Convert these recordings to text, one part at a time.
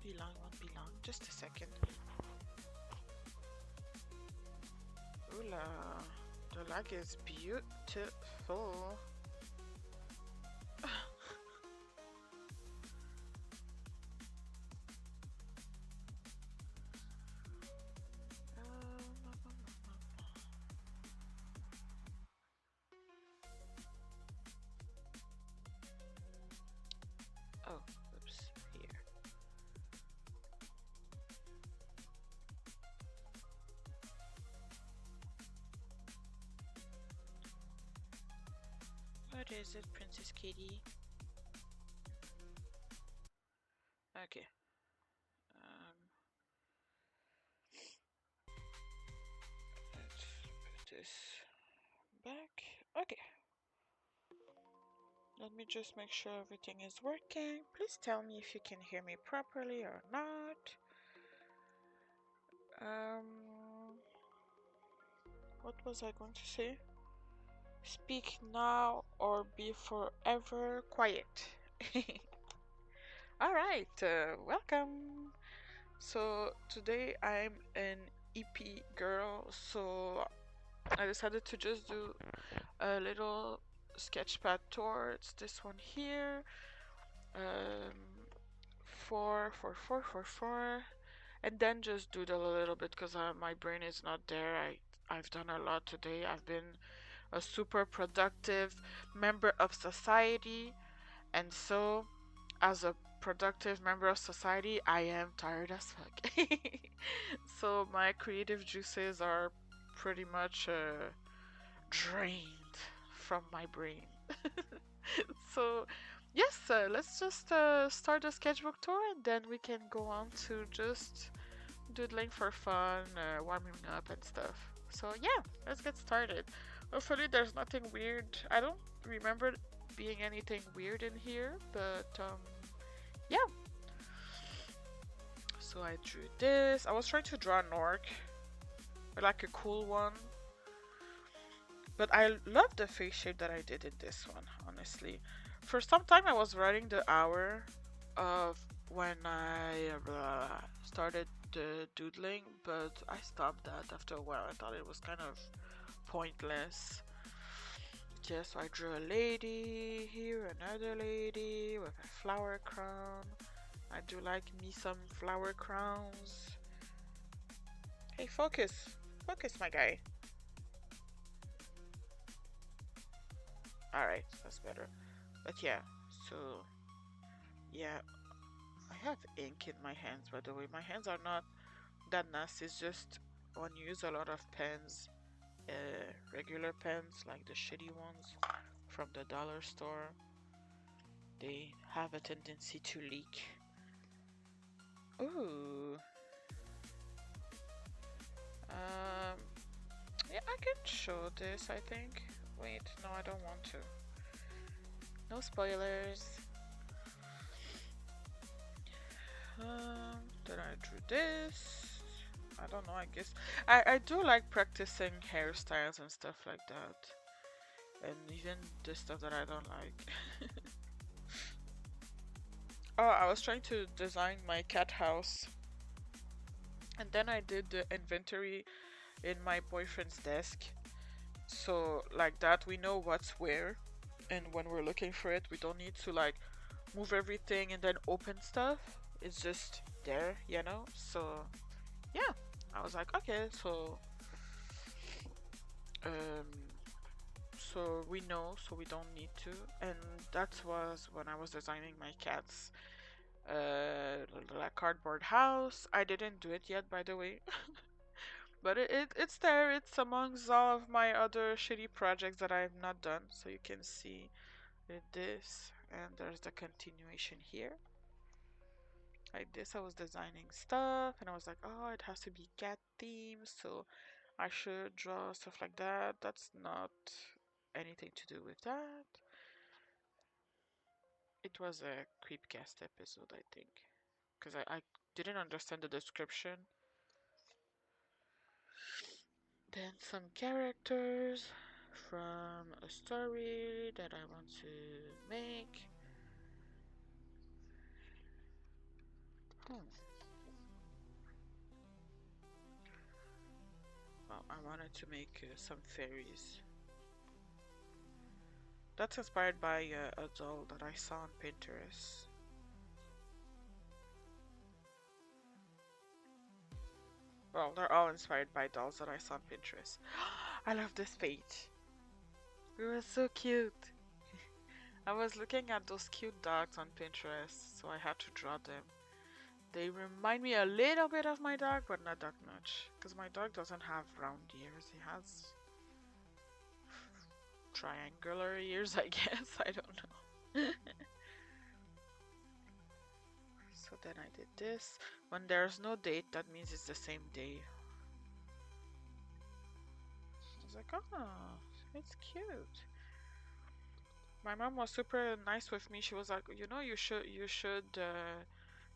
be long, won't be long. Just a second. Ooh la, the lag is beautiful. Oh, oops, here. What is it, Princess Katie? Okay. Let's put this back. Okay. Let me just make sure everything is working. Please tell me if you can hear me properly or not. What was I going to say? Speak now or be forever quiet. Alright, welcome. So today I'm an EP girl, so I decided to just do a little sketchpad tour. It's this one here. Um, 4, 4, 4, 4, 4, and then just doodle a little bit because my brain is not there. I've done a lot today. I've been a super productive member of society, and so as a productive member of society, I am tired as fuck. So my creative juices are pretty much drained from my brain. So yes, let's just start the sketchbook tour, and then we can go on to just doodling for fun, warming up and stuff. So yeah, let's get started. Hopefully there's nothing weird. I don't remember being anything weird in here, but yeah. So I drew this. I was trying to draw an orc, but like a cool one. But I love the face shape that I did in this one, honestly. For some time I was writing the hour of when I started doodling, but I stopped that after a while. I thought it was kind of pointless. Yeah, so I drew a lady here, another lady with a flower crown. I do like me some flower crowns. Hey, focus! Focus, my guy. Alright, that's better. But yeah, so yeah, I have ink in my hands, by the way. My hands are not that nasty. It's just when you use a lot of pens, regular pens, like the shitty ones from the dollar store, they have a tendency to leak. Ooh. Um, yeah, I can show this, I think. Wait, no, I don't want to. No spoilers. Then I drew this. I don't know, I guess. I do like practicing hairstyles and stuff like that. And even the stuff that I don't like. Oh, I was trying to design my cat house. And then I did the inventory in my boyfriend's desk. So like that we know what's where. And when we're looking for it, we don't need to like move everything and then open stuff. It's just there, you know? So yeah, I was like, okay, um, so we know, so we don't need to. And that was when I was designing my cat's like cardboard house. I didn't do it yet, by the way, but it's there. It's amongst all of my other shitty projects that I've not done. So you can see this, and there's the continuation here. Like this, I was designing stuff, and I was like, oh, it has to be cat themed, so I should draw stuff like that. That's not anything to do with that. It was a Creepcast episode, I think, because I didn't understand the description. Then some characters from a story that I want to make. Hmm. Well, I wanted to make some fairies. That's inspired by a doll that I saw on Pinterest. Well, they're all inspired by dolls that I saw on Pinterest. I love this page. It was so cute. I was looking at those cute dogs on Pinterest, so I had to draw them. They remind me a little bit of my dog, but not that much. Because my dog doesn't have round ears. He has triangular ears, I guess. I don't know. So then I did this. When there's no date, that means it's the same day. I was like, oh, it's cute. My mom was super nice with me. She was like, you know, you should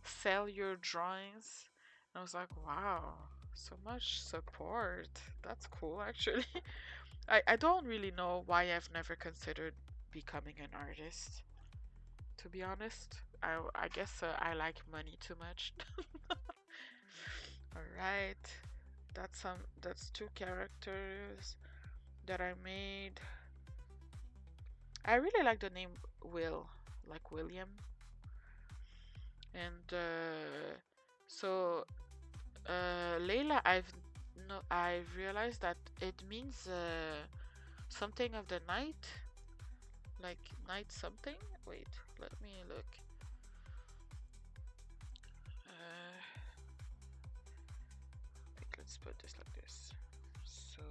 sell your drawings. And I was like, wow, so much support. That's cool, actually. I don't really know why I've never considered becoming an artist, to be honest. I guess I like money too much. All right, that's two characters that I made. I really like the name Will, like William, and so Layla, I've realized that it means something of the night, like night something. Wait, let me look. Wait, let's put this like this. So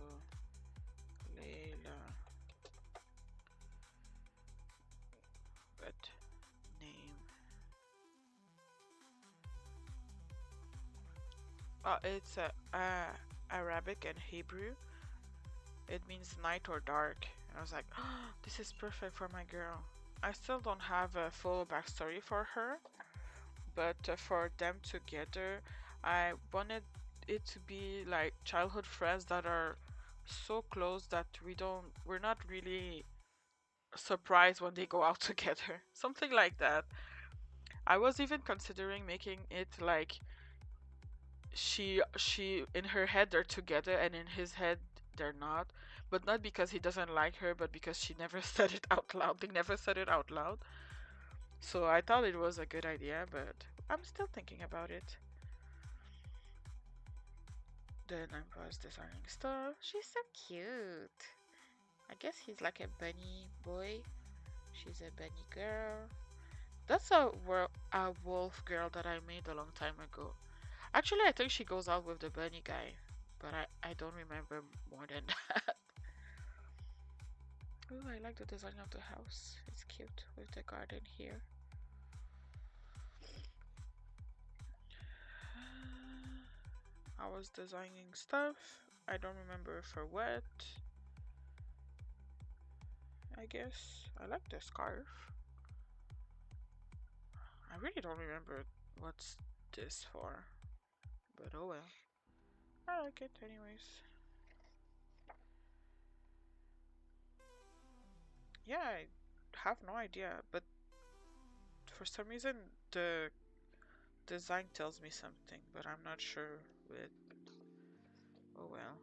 Layla, but name. Oh, it's Arabic and Hebrew. It means night or dark. And I was like, oh, this is perfect for my girl. I still don't have a full backstory for her, but for them together, I wanted it to be like childhood friends that are so close that we're not really surprised when they go out together. Something like that. I was even considering making it like she in her head they're together and in his head they're not, but not because he doesn't like her, but because she never said it out loud. They never said it out loud. So I thought it was a good idea, but I'm still thinking about it. Then I was designing stuff. She's so cute. I guess he's like a bunny boy. She's a bunny girl. That's a wolf girl that I made a long time ago. Actually, I think she goes out with the bunny guy, but I don't remember more than that. Oh, I like the design of the house. It's cute with the garden here. I was designing stuff. I don't remember for what. I guess I like the scarf. I really don't remember what's this for, but oh well. I like it anyways. Yeah, I have no idea, but for some reason the design tells me something, but I'm not sure with. Oh well.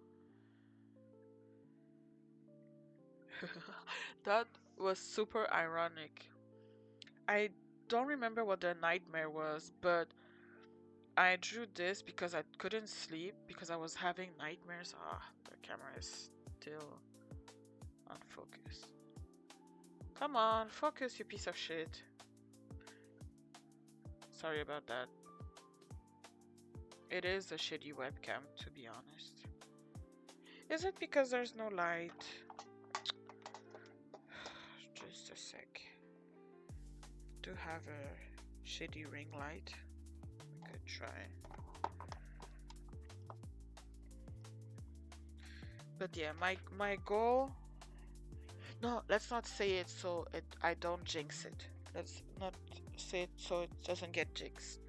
That was super ironic. I don't remember what the nightmare was, but I drew this because I couldn't sleep because I was having nightmares. Ah, the camera is still unfocused. Come on, focus, you piece of shit. Sorry about that. It is a shitty webcam, to be honest. Is it because there's no light? Just a sec. Do have a shitty ring light. We could try. But yeah, my goal. No, let's not say it so I don't jinx it. Let's not say it so it doesn't get jinxed.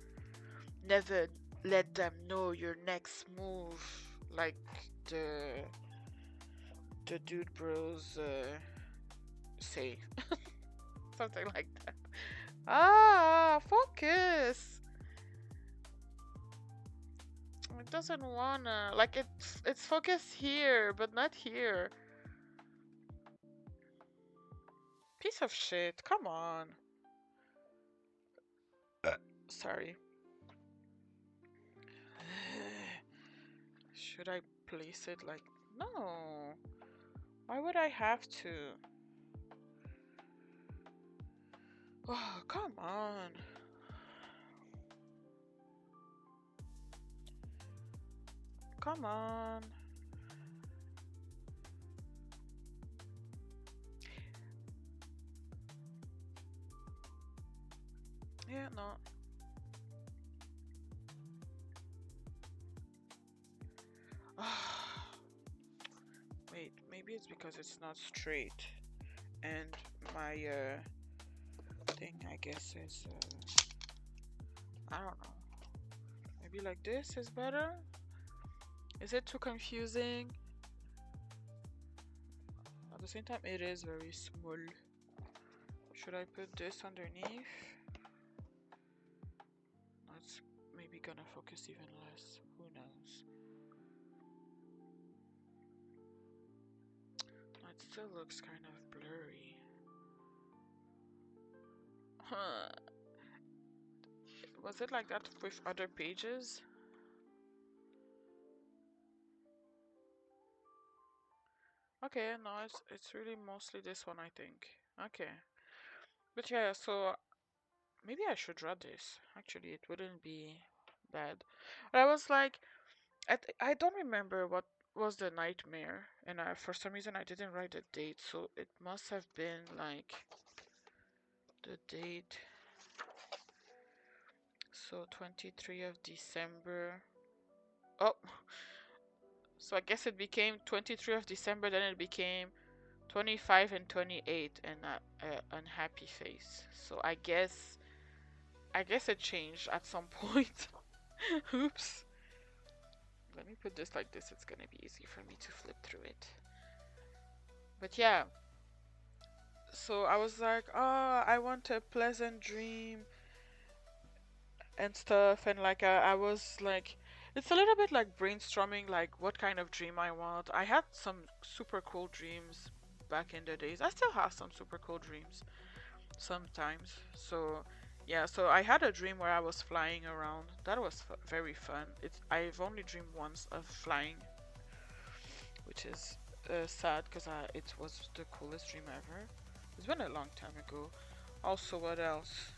Never let them know your next move, like the the dude bros say. Something like that. Ah, focus. doesn't wanna. Like it's focused here, but not here. Piece of shit. Come on. Sorry. Should I place it like... No. Why would I have to? Oh, come on. Come on. Yeah, no. Wait, maybe it's because it's not straight. And my thing, I guess, is... I don't know. Maybe like this is better? Is it too confusing? At the same time, it is very small. Should I put this underneath? That's maybe gonna focus even less. Who knows? It still looks kind of blurry. Huh. Was it like that with other pages? Okay, no, it's really mostly this one, I think. Okay. But yeah, so maybe I should draw this. Actually, it wouldn't be bad. But I was like, I don't remember what was the nightmare, and for some reason I didn't write the date, so it must have been like the date. So 23 of December. Oh, so I guess it became 23 of December, then it became 25 and 28, and unhappy face. So I guess it changed at some point. Oops. Let me put this like this. It's gonna be easy for me to flip through it. But yeah. So I was like, oh, I want a pleasant dream and stuff, and like I was like, it's a little bit like brainstorming like what kind of dream I want. I had some super cool dreams back in the days. I still have some super cool dreams sometimes. So yeah, so I had a dream where I was flying around. That was very fun. I've only dreamed once of flying, which is sad because it was the coolest dream ever. It's been a long time ago. Also, what else?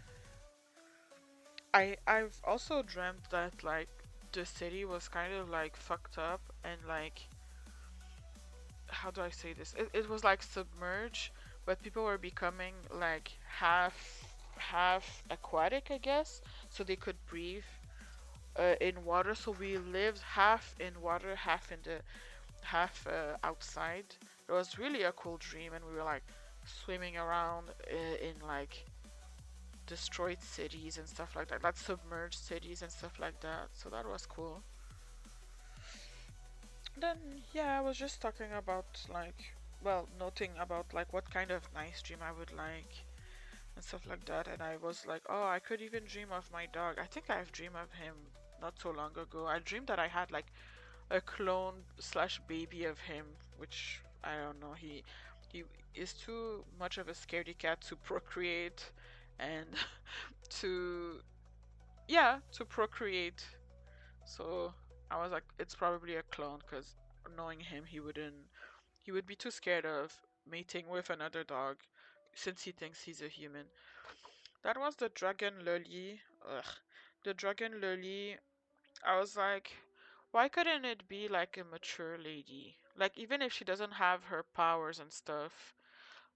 I've also dreamt that like the city was kind of like fucked up and like, how do I say this? It was like submerged, but people were becoming like half aquatic, I guess, so they could breathe in water. So we lived half in water, half outside. It was really a cool dream, and we were like swimming around in like destroyed cities and stuff like that, like submerged cities and stuff like that. So that was cool. Then yeah, I was just talking about like, well, noting about like what kind of nice dream I would like and stuff like that. And I was like, oh, I could even dream of my dog. I think I've dreamed of him not so long ago. I dreamed that I had like a clone slash baby of him, which I don't know. He is too much of a scaredy cat to procreate, and to to procreate. So I was like, it's probably a clone, because knowing him, he would be too scared of mating with another dog since he thinks he's a human. That was the dragon lily. Ugh. The dragon lily. I was like, why couldn't it be like a mature lady? Like, even if she doesn't have her powers and stuff,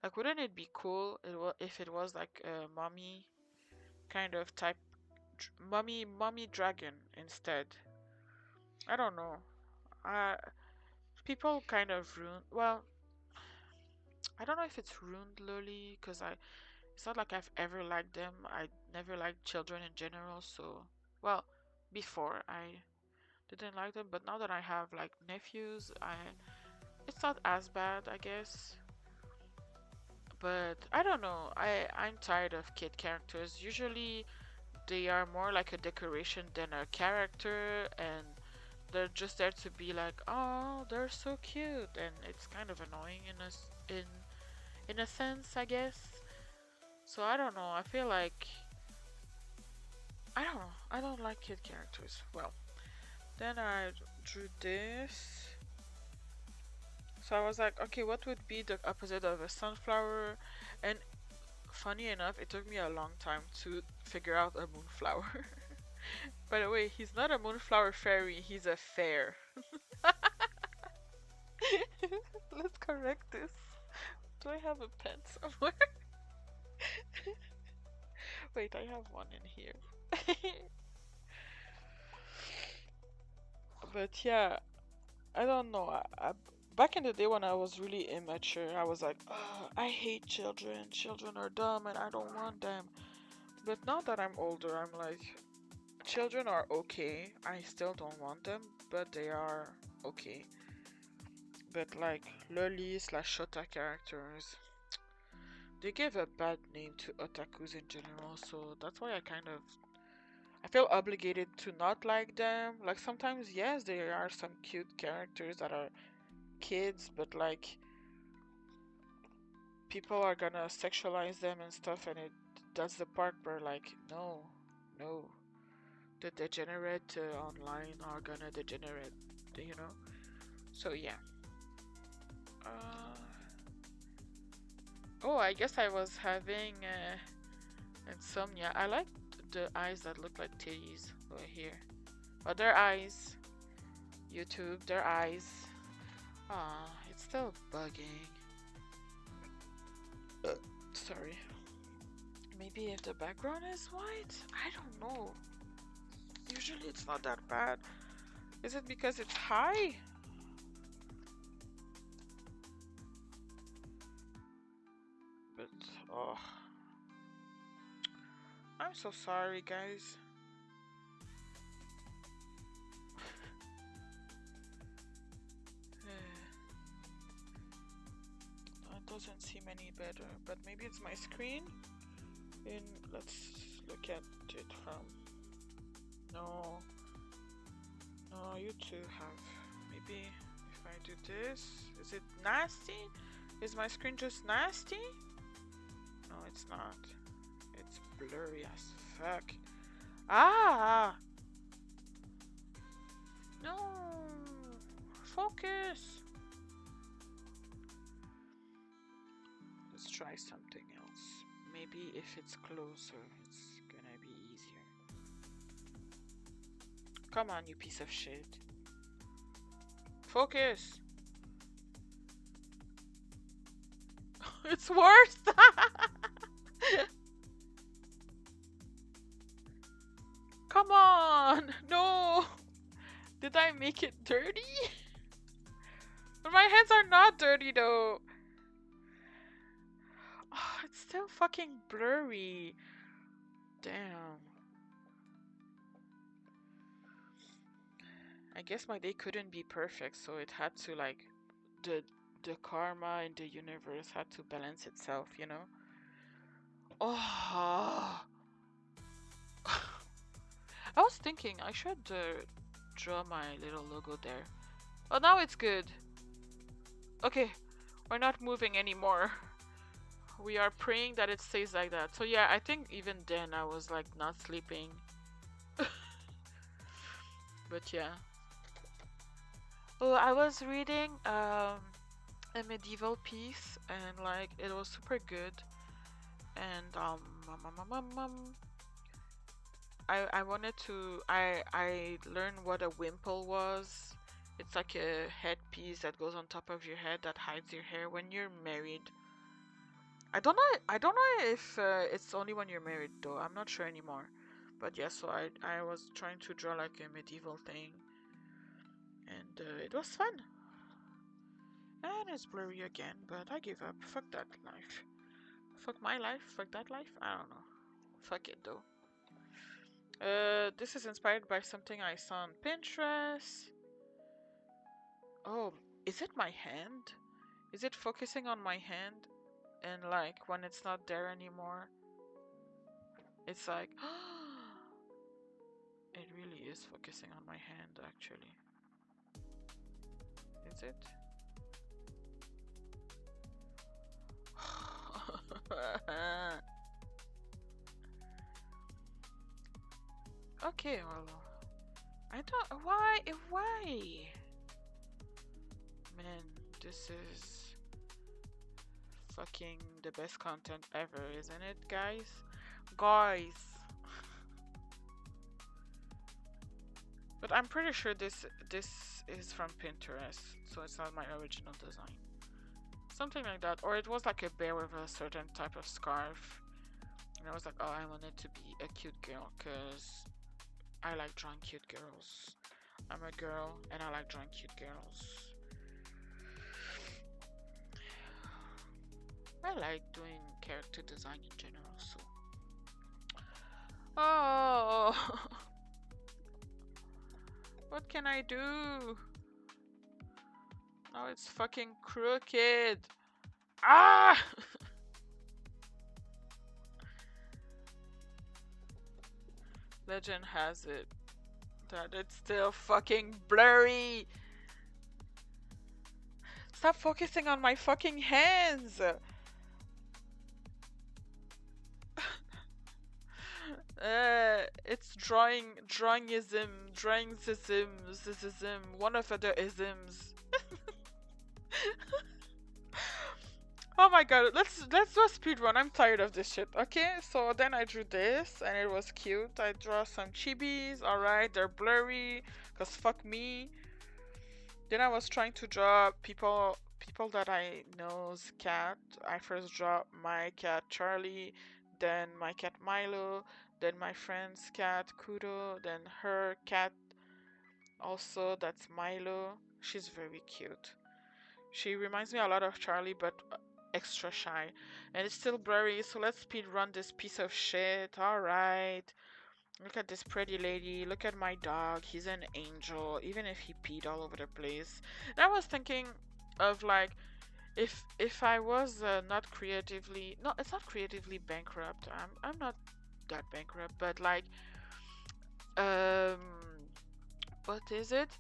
like, wouldn't it be cool if it was like a mommy kind of type, mommy dragon instead? I don't know. Uh, People kind of ruin. Well, I don't know if it's ruined Loli, because it's not like I've ever liked them. I never liked children in general, so, well, before I didn't like them, but now that I have like nephews, it's not as bad, I guess. But I don't know. I'm tired of kid characters. Usually they are more like a decoration than a character, and They're just there to be like, oh, they're so cute, and it's kind of annoying in a sense, I guess. So I don't know. I feel like I don't know. I don't like kid characters. Well, then I drew this. So I was like, okay, what would be the opposite of a sunflower? And funny enough, it took me a long time to figure out a moonflower. By the way, he's not a moonflower fairy, he's a fair. Let's correct this. Do I have a pen somewhere? Wait, I have one in here. But yeah, I don't know. Back in the day when I was really immature, I was like, oh, I hate children. Children are dumb and I don't want them. But now that I'm older, I'm like, children are okay. I still don't want them, but they are okay. But like loli slash shota characters, they give a bad name to otakus in general, so that's why I feel obligated to not like them. Like sometimes yes, there are some cute characters that are kids, but like people are gonna sexualize them and stuff, and that's the part where like no, the degenerate online are gonna degenerate, you know. So yeah. Uh, oh, I guess I was having insomnia. I like the eyes that look like titties over here. Oh, their eyes. YouTube, their eyes. Ah, it's still bugging. Sorry. Maybe if the background is white? I don't know. Usually it's not that bad. Is it because it's high? But, oh. I'm so sorry, guys. It doesn't seem any better, but maybe it's my screen. Let's look at it from. No, no, you two have. Maybe if I do this, is it nasty? Is my screen just nasty? No, it's not. It's blurry as fuck. Ah! No! Focus! Let's try something else. Maybe if it's closer, it's gonna be easier. Come on, you piece of shit. Focus! It's worse! Come on! No! Did I make it dirty? But my hands are not dirty though. Oh, it's still fucking blurry. Damn. I guess my day couldn't be perfect, so it had to like the the karma in the universe had to balance itself, you know? Oh. I was thinking I should draw my little logo there. Oh, now it's good. Okay, we're not moving anymore. We are praying that it stays like that. So yeah, I think even then I was like not sleeping. But yeah. Oh, I was reading a medieval piece and like it was super good. And I wanted to I learned what a wimple was. It's like a headpiece that goes on top of your head that hides your hair when you're married. I don't know if it's only when you're married though. I'm not sure anymore. But yeah, so I was trying to draw like a medieval thing, and it was fun. And it's blurry again, but I give up. Fuck that life. Fuck my life. Fuck that life. I don't know. Fuck it though. This is inspired by something I saw on Pinterest. Oh, is it my hand? Is it focusing on my hand? And like when it's not there anymore, it's like, it really is focusing on my hand actually. Is it? Okay, well, I don't. Why? Man, this is fucking the best content ever, isn't it, guys? Guys. But I'm pretty sure this is from Pinterest, so it's not my original design. Something like that. Or it was like a bear with a certain type of scarf. And I was like, oh, I want it to be a cute girl, because I like drawing cute girls. I'm a girl, and I like drawing cute girls. I like doing character design in general, so... Oh! What can I do? Now it's fucking crooked. Ah! Legend has it that it's still fucking blurry. Stop focusing on my fucking hands. It's drawingism, one of other isms. Oh my god, let's do a speed run. I'm tired of this shit. Okay, so then I drew this and it was cute. I draw some chibis. Alright, they're blurry, cause fuck me. Then I was trying to draw people that I know's cat. I first draw my cat Charlie, then my cat Milo, then my friend's cat Kudo, then her cat also, that's Milo. She's very cute. She reminds me a lot of Charlie, but extra shy. And it's still blurry, so let's speed run this piece of shit. Alright. Look at this pretty lady. Look at my dog. He's an angel, even if he peed all over the place. And I was thinking of like, if I was not creatively, no, it's not creatively bankrupt. I'm not that bankrupt, but like, um, what is it?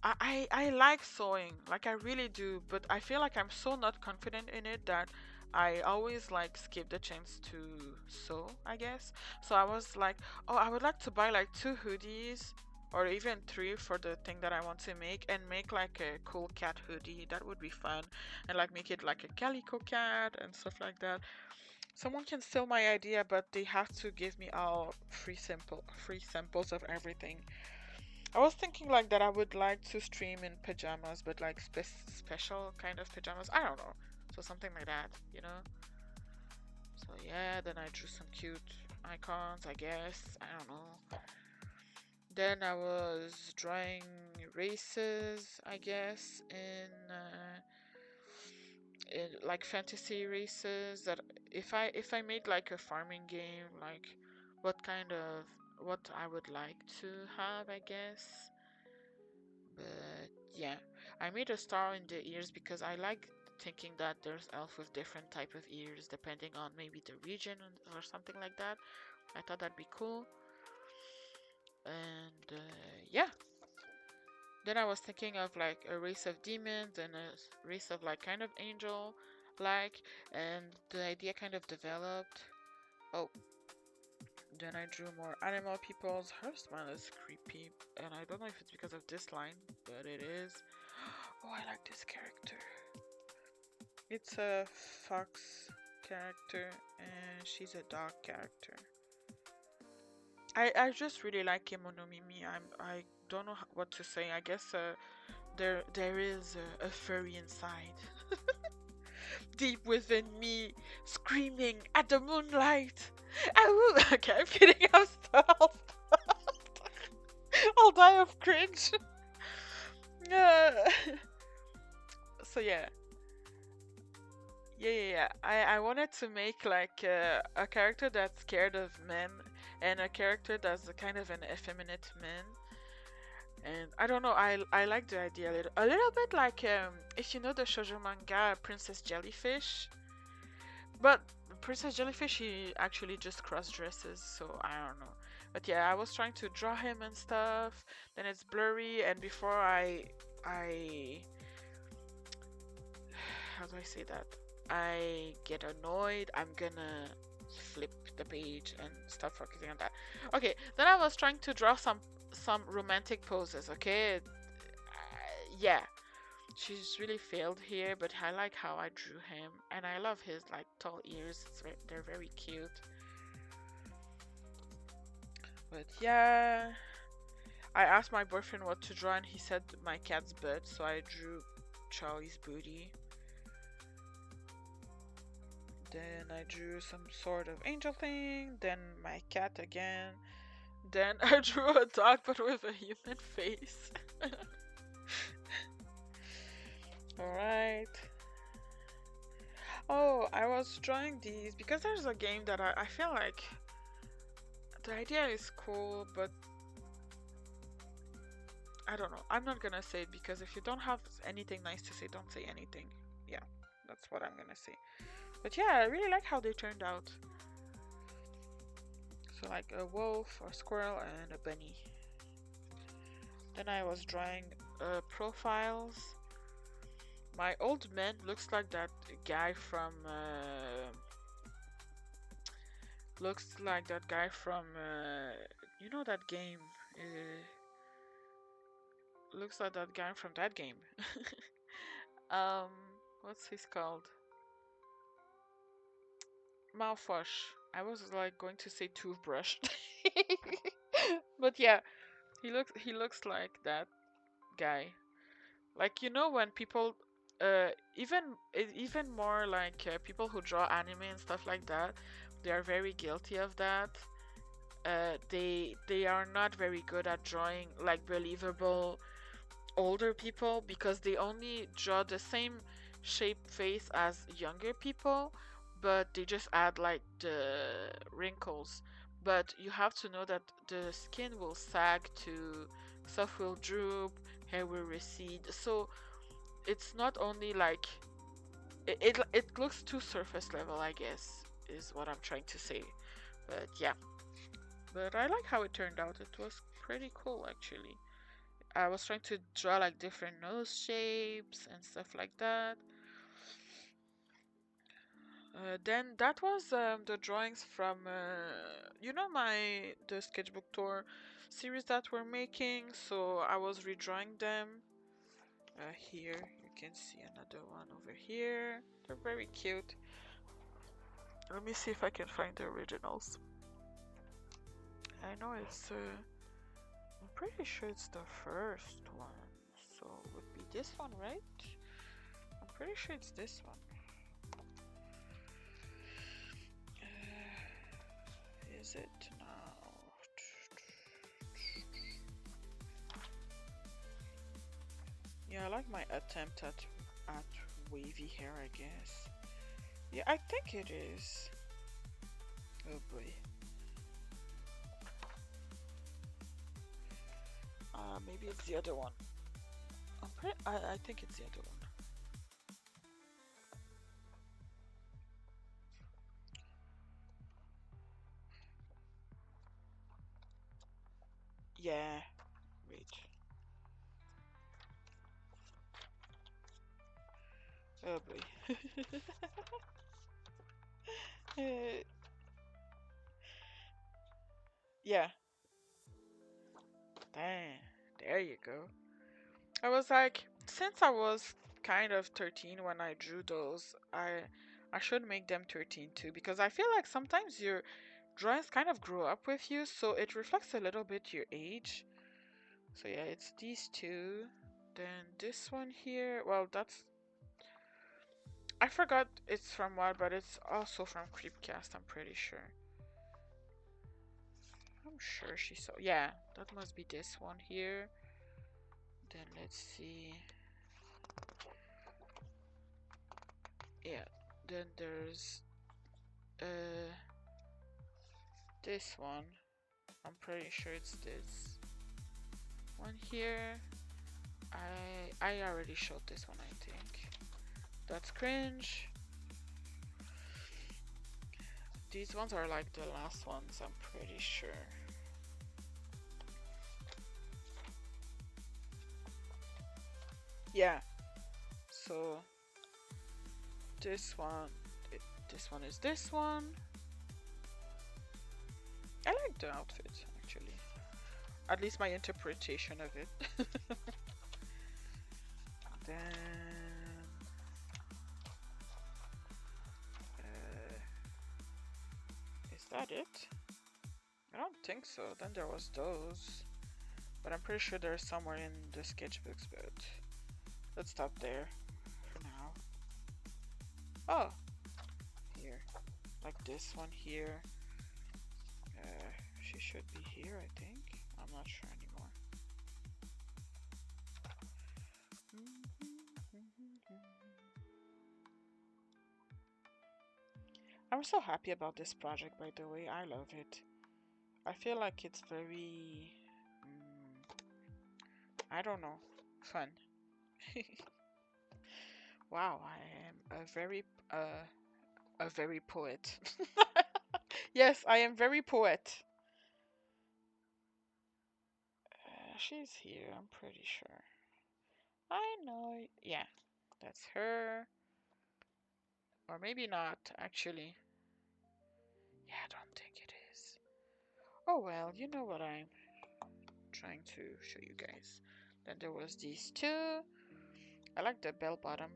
I like sewing, like I really do, but I feel like I'm so not confident in it that I always like skip the chance to sew, I guess. So I was like, oh, I would like to buy like 2 hoodies or even 3 for the thing that I want to make, and make like a cool cat hoodie. That would be fun. And like make it like a calico cat and stuff like that. Someone can steal my idea, but they have to give me all free samples of everything. I was thinking like that I would like to stream in pajamas, but like special kind of pajamas. I don't know. So something like that, you know? So yeah, then I drew some cute icons, I guess. I don't know. Then I was drawing races, I guess, in like fantasy races, that if I made like a farming game, like what I would like to have, I guess. But yeah, I made a star in the ears because I like thinking that there's elf with different type of ears depending on maybe the region or something like that. I thought that'd be cool. And yeah, then I was thinking of like a race of demons and a race of like kind of angel like, and the idea kind of developed. Oh, then I drew more animal peoples. Her smile is creepy, and I don't know if it's because of this line, but it is. Oh, I like this character. It's a fox character, and she's a dog character. I just really like Kemono Mimi. I don't know what to say. I guess there is a furry inside, deep within me, screaming at the moonlight. Okay, I'm kidding. I'll I'll die of cringe. So yeah. Yeah. I wanted to make like a character that's scared of men, and a character that's a kind of an effeminate man. And I don't know, I like the idea a little bit like if you know the shoujo manga Princess Jellyfish. But Princess Jellyfish, he actually just cross dresses, so I don't know. But yeah, I was trying to draw him and stuff. Then it's blurry, and before I I how do I say that? I get annoyed, I'm gonna flip the page and start focusing on that. Okay, then I was trying to draw some romantic poses, okay? Yeah, she's really failed here, but I like how I drew him, and I love his like tall ears. They're very cute. But yeah, I asked my boyfriend what to draw, and he said my cat's butt, so I drew Charlie's booty. Then I drew some sort of angel thing, then my cat again. Then I drew a dog but with a human face. Alright. Oh, I was drawing these because there's a game that I feel like the idea is cool, but I don't know. I'm not gonna say it because if you don't have anything nice to say, don't say anything. Yeah, that's what I'm gonna say. But yeah, I really like how they turned out. So like a wolf, a squirrel, and a bunny. Then I was drawing profiles. My old man looks like that guy from you know that game. Looks like that guy from that game. um, what's his called? Mouthwash. I was like going to say toothbrush, but yeah, he looks like that guy. Like, you know, when people, even more like people who draw anime and stuff like that, they are very guilty of that. They are not very good at drawing like believable older people because they only draw the same shape face as younger people, but they just add like the wrinkles. But you have to know that the skin will sag to, stuff will droop, hair will recede. So it's not only like it looks too surface level, I guess, is what I'm trying to say. But yeah, but I like how it turned out. It was pretty cool actually. I was trying to draw like different nose shapes and stuff like that. Then that was the drawings from you know the sketchbook tour series that we're making. So I was redrawing them. Here you can see another one over here. They're very cute. Let me see if I can find the originals. I know it's I'm pretty sure it's the first one. So it would be this one, right? I'm pretty sure it's this one. Is it now? Yeah, I like my attempt at wavy hair, I guess. Yeah, I think it is. Oh boy. Maybe it's the other one. I think it's the other one. Yeah. Wait. Oh boy. Uh, yeah. Dang. There you go. I was like, since I was kind of 13 when I drew those, I should make them 13 too because I feel like sometimes your drawings kind of grow up with you, so it reflects a little bit your age. So yeah, it's these two. Then this one here, well, that's I forgot it's from what, but it's also from Creepcast, I'm pretty sure. I'm sure she saw. Yeah, that must be this one here. Then let's see. Yeah, then there's this one. I'm pretty sure it's this one here. I already showed this one, I think. That's cringe. These ones are like the last ones, I'm pretty sure. Yeah. So this one, this one is this one. I like the outfit actually. At least my interpretation of it. Then, uh, is that it? I don't think so. Then there was those, but I'm pretty sure they're somewhere in the sketchbooks. But let's stop there for now. Oh, here, like this one here. She should be here, I think. I'm not sure anymore. I'm so happy about this project, by the way. I love it. I feel like it's very, I don't know, fun. Wow, I am a very poet. Yes, I am very poet. She's here, I'm pretty sure. I know. Yeah, that's her. Or maybe not, actually. Yeah, I don't think it is. Oh well, you know what I'm trying to show you guys. Then there was these two. I like the bell bottom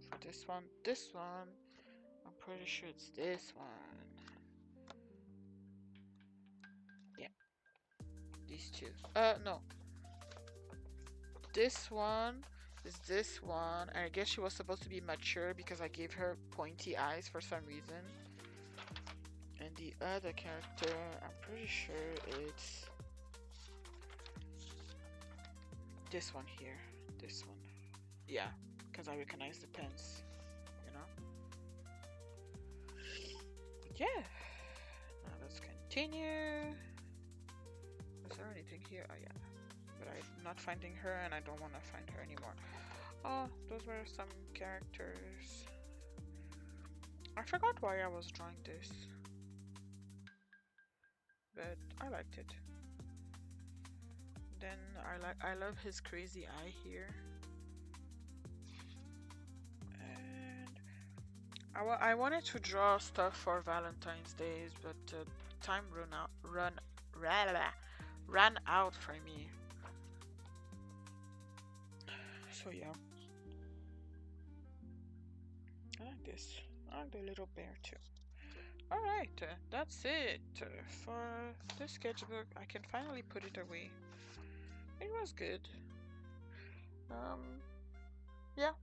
for this one. This one, I'm pretty sure it's this one. Yeah, these two. No. This one is this one. And I guess she was supposed to be mature because I gave her pointy eyes for some reason. And the other character, I'm pretty sure it's this one here. This one. Yeah, because I recognize the pens, you know? But yeah. Now let's continue. Is there anything here? Oh yeah. But I'm not finding her and I don't want to find her anymore. Oh, those were some characters. I forgot why I was drawing this. But I liked it. Then I love his crazy eye here. And I wanted to draw stuff for Valentine's Days, but time ran out for me. So yeah, I like this. I like the little bear too. Alright, that's it for the sketchbook. I can finally put it away. It was good. Yeah.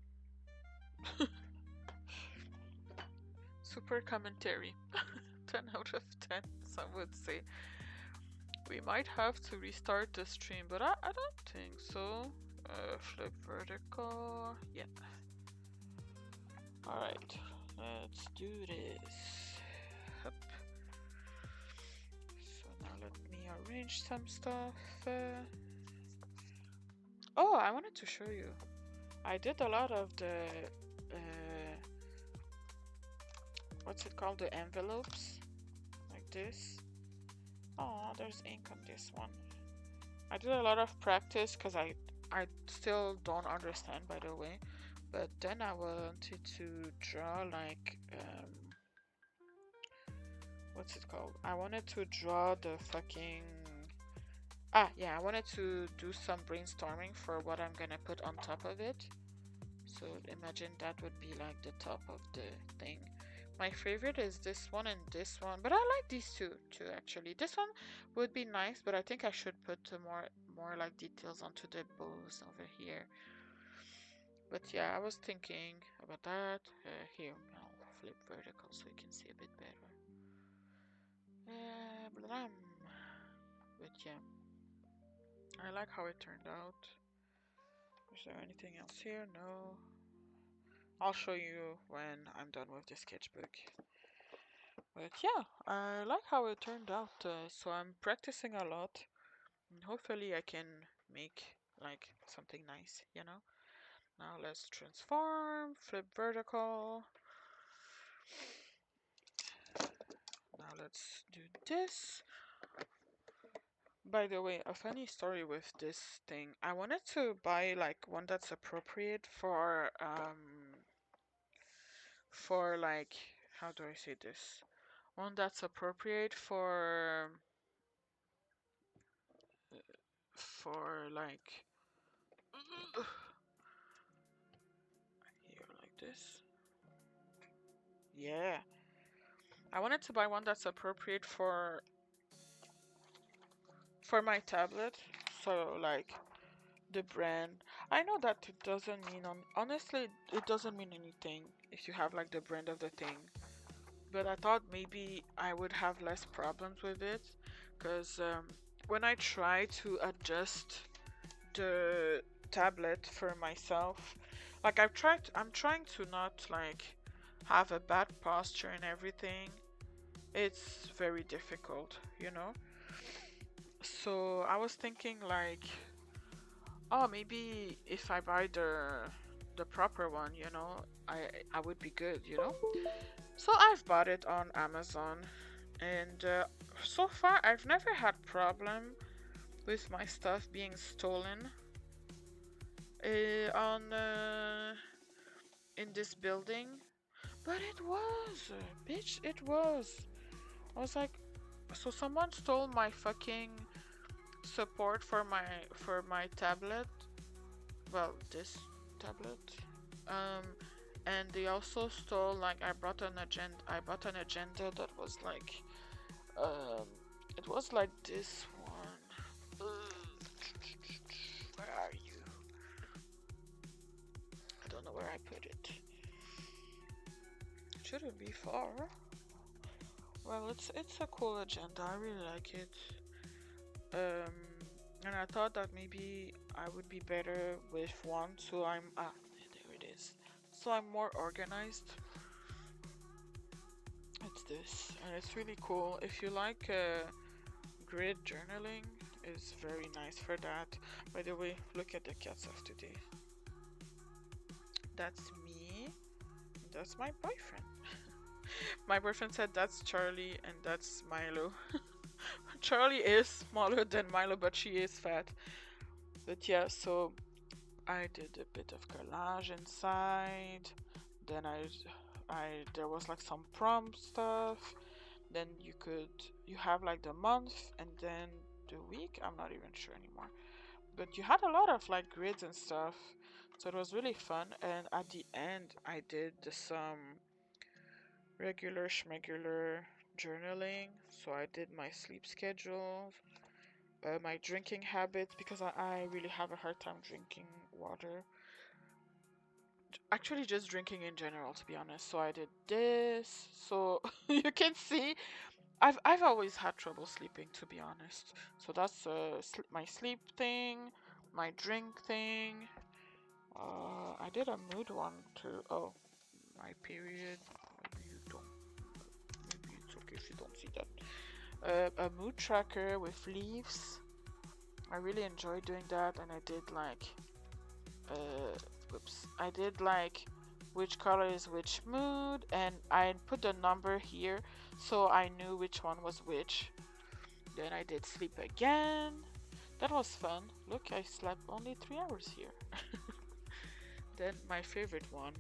Super commentary. 10 out of 10, some would say. We might have to restart the stream, but I don't think so. Flip vertical. Yeah. Alright, let's do this. Hup. So now let me arrange some stuff. Oh, I wanted to show you. I did a lot of the what's it called? The envelopes, like this. Oh, there's ink on this one. I did a lot of practice because I still don't understand, by the way. But then I wanted to draw like what's it called? I wanted to draw the fucking yeah, I wanted to do some brainstorming for what I'm gonna put on top of it. So imagine that would be like the top of the thing. My favorite is this one and this one, but I like these two too actually. This one would be nice, but I think I should put more like details onto the bows over here. But yeah, I was thinking about that. Here, I'll flip vertical so you can see a bit better. Blam. But yeah, I like how it turned out. Is there anything else here? No. I'll show you when I'm done with the sketchbook. But yeah, I like how it turned out. So I'm practicing a lot. And hopefully I can make like something nice, you know? Now let's transform, flip vertical. Now let's do this. By the way, a funny story with this thing. I wanted to buy like one that's appropriate for like, how do I say this? One that's appropriate for like here like this. Yeah. I wanted to buy one that's appropriate for my tablet. So like the brand. I know that it doesn't mean honestly it doesn't mean anything if you have like the brand of the thing. But I thought maybe I would have less problems with it because when I try to adjust the tablet for myself, like I'm trying to not like have a bad posture and everything. It's very difficult, you know? So I was thinking like, oh, maybe if I buy the proper one, you know, I would be good, you know? So I've bought it on Amazon, and so far I've never had problem with my stuff being stolen on in this building, but it was, bitch, it was. I was like, so someone stole my fucking support for my tablet. Well, this tablet. Um, and they also stole like I brought an agenda. I bought an agenda that was like, um, it was like this one. Where are you? I don't know where I put it. It shouldn't be far. Well, it's a cool agenda. I really like it. Um, and I thought that maybe I would be better with one, so there it is. So I'm more organized. It's this, and it's really cool. If you like grid journaling, it's very nice for that. By the way, look at the cats of today. That's me. That's my boyfriend. My boyfriend said that's Charlie and that's Milo. Charlie is smaller than Milo, but she is fat. But yeah, so I did a bit of collage inside. Then there was like some prompt stuff. Then you have like the month and then the week. I'm not even sure anymore. But you had a lot of like grids and stuff. So it was really fun. And at the end, I did some regular schmegular journaling. So I did my sleep schedule, my drinking habits, because I really have a hard time drinking water. Actually, just drinking in general, to be honest. So I did this. So you can see, I've always had trouble sleeping, to be honest. So that's my sleep thing, my drink thing. I did a mood one too. Oh, my period. Maybe you don't. Maybe it's okay if you don't see that. A mood tracker with leaves. I really enjoy doing that, and I did like, I did like which color is which mood, and I put the number here so I knew which one was which. Then I did sleep again. That was fun. Look, I slept only 3 hours here. Then my favorite one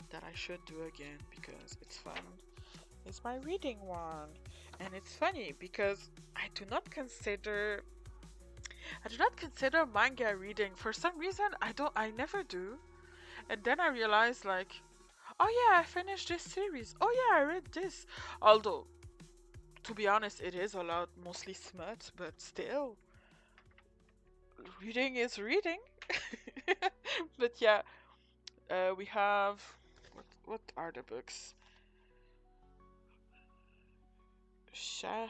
that I should do again because it's fun is my reading one. And it's funny because I do not consider manga reading. For some reason I never do. And then I realized like, oh yeah, I finished this series. Oh yeah, I read this. Although to be honest, it is a lot mostly smut, but still reading is reading. But yeah, we have what are the books? Cher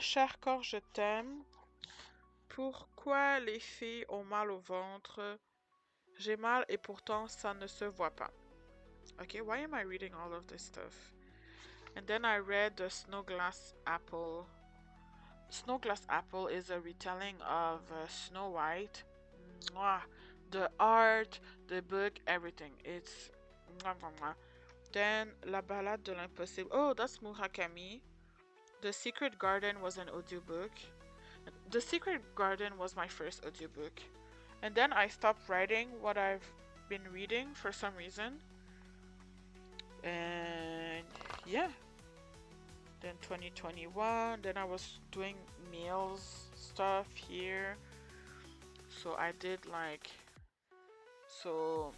cher corps, je t'aime. Pourquoi les filles ont mal au ventre? J'ai mal et pourtant ça ne se voit pas. Okay, why am I reading all of this stuff? And then I read the Snowglass Apple. Snowglass Apple is a retelling of Snow White. Mwah. The art, the book, everything. It's mwah, mwah, mwah. Then La Ballade de l'Impossible. Oh, that's Murakami. The Secret Garden was an audiobook. The Secret Garden was my first audiobook. And then I stopped writing what I've been reading for some reason. And yeah, then 2021, then I was doing meals stuff here. So I did like, so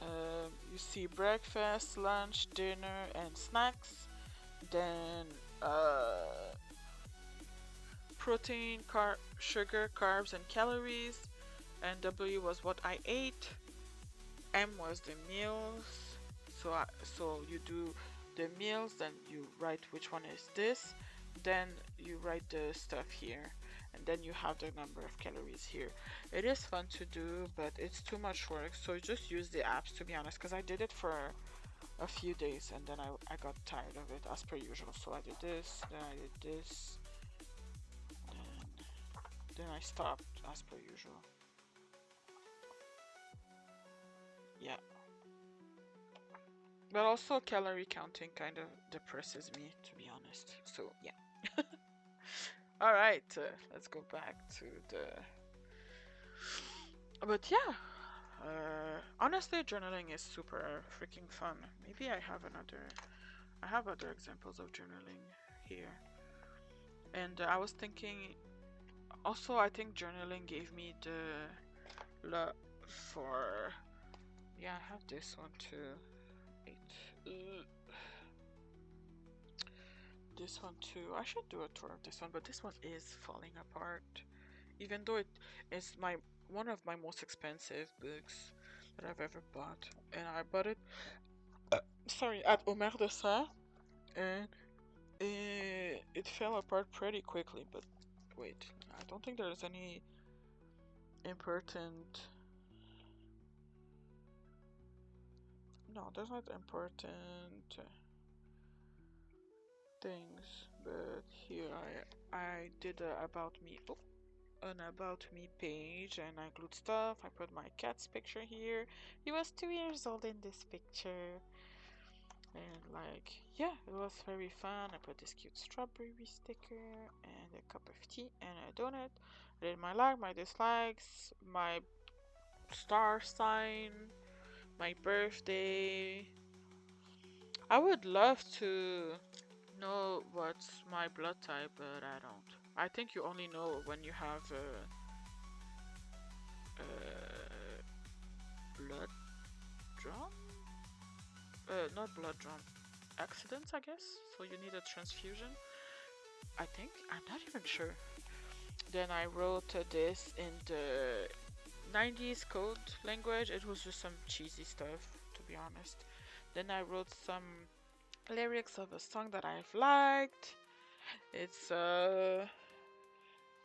you see breakfast, lunch, dinner, and snacks. Then protein, sugar, carbs, and calories. And W was what I ate. M was the meals. So you do the meals, then you write which one is this. Then you write the stuff here. And then you have the number of calories here. It is fun to do, but it's too much work. So just use the apps, to be honest, because I did it for a few days and then I got tired of it as per usual. So I did this, then I did this, then I stopped as per usual. Yeah. But also calorie counting kind of depresses me, to be honest. So yeah. Alright, let's go back to the... But yeah, honestly journaling is super freaking fun. Maybe I have other examples of journaling here. And I was thinking, also I think journaling gave me the love for... Yeah, I have this one too. This one too. I should do a tour of this one, but this one is falling apart. Even though it is one of my most expensive books that I've ever bought. And I bought it, sorry, at Omer de Sa, and it fell apart pretty quickly. But wait, I don't think there's any important... No, there's not important things, but here I did a about me, an about me page, and I glued stuff. I put my cat's picture here. He was 2 years old in this picture, and like, yeah, it was very fun. I put this cute strawberry sticker and a cup of tea and a donut. I did my like, my dislikes, my star sign, my birthday. I would love to know what's my blood type, but I don't. I think you only know when you have blood drum? Not blood drum. Accidents, I guess? So you need a transfusion? I think? I'm not even sure. Then I wrote this in the 90s code language. It was just some cheesy stuff, to be honest. Then I wrote some lyrics of a song that I've liked. It's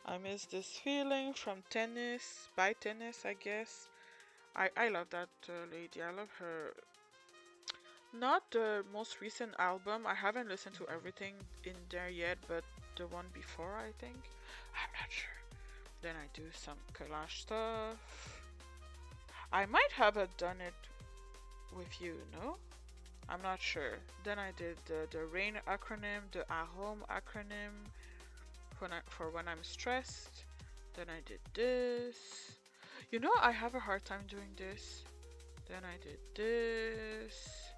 I miss this feeling from Tennis, by Tennis, I guess. I love that lady. I love her. Not the most recent album. I haven't listened to everything in there yet, but the one before, I think. I'm not sure. Then I do some collage stuff. I might have done it with you, no? I'm not sure. Then I did the RAIN acronym, the AROM acronym for when I'm stressed. Then I did this. You know, I have a hard time doing this. Then I did this.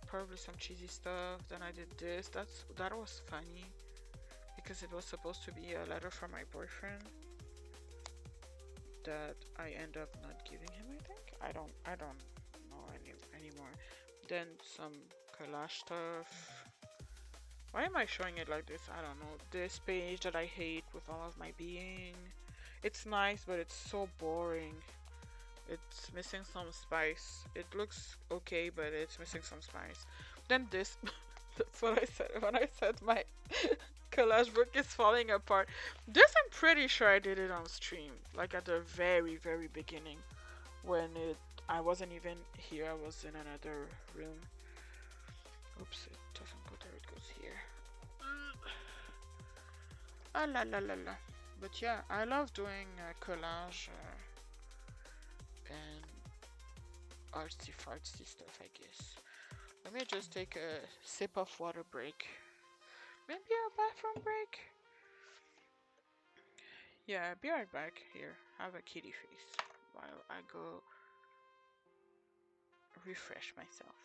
Probably some cheesy stuff. Then I did this. That was funny because it was supposed to be a letter from my boyfriend that I end up not giving him, I think. I don't know anymore. Then some collage stuff. Why am I showing it like this? I don't know. This page that I hate with all of my being. It's nice, but it's so boring. It's missing some spice. It looks okay, but it's missing some spice. Then this, that's what I said when I said my collage book is falling apart. This I'm pretty sure I did it on stream, like at the very, very beginning, when I wasn't even here. I was in another room. Oops, it doesn't go there. It goes here. Ah la la la la. But yeah, I love doing collage and artsy fartsy stuff, I guess. Let me just take a sip of water break. Maybe a bathroom break? Yeah, be right back here. Have a kitty face while I go refresh myself.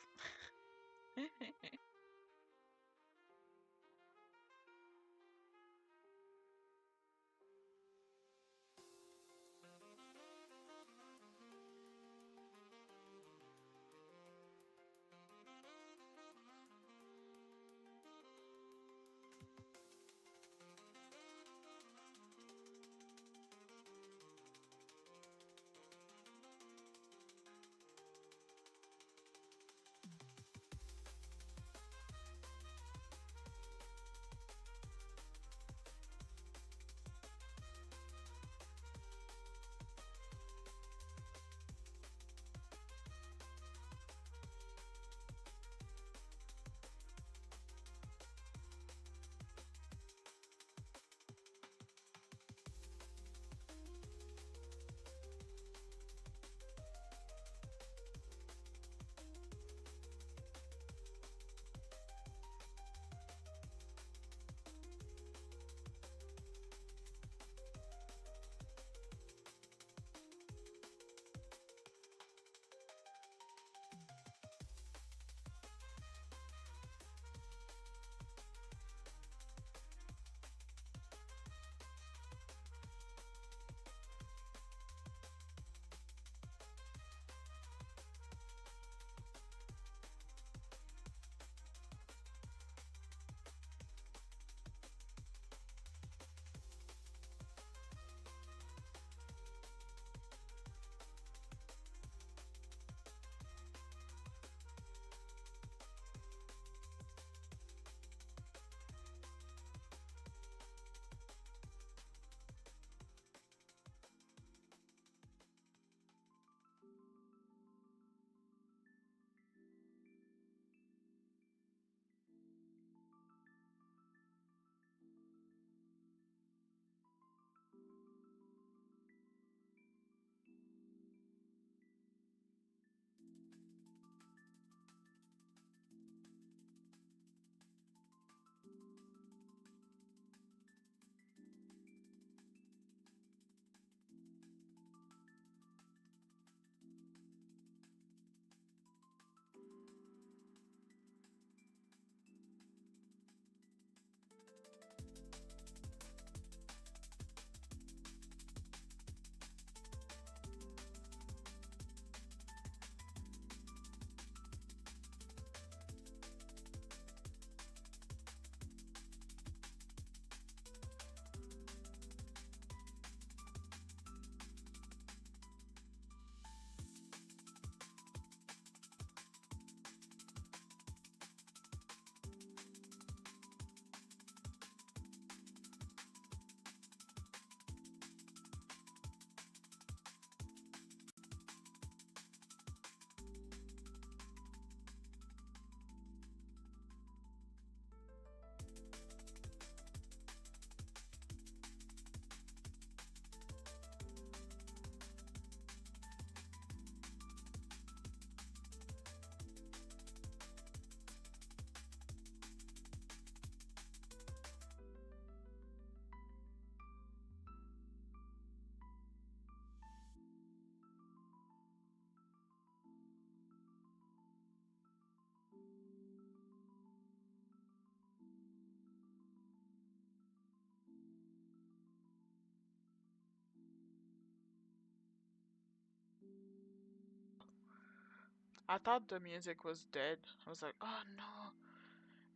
I thought the music was dead. I was like, oh no,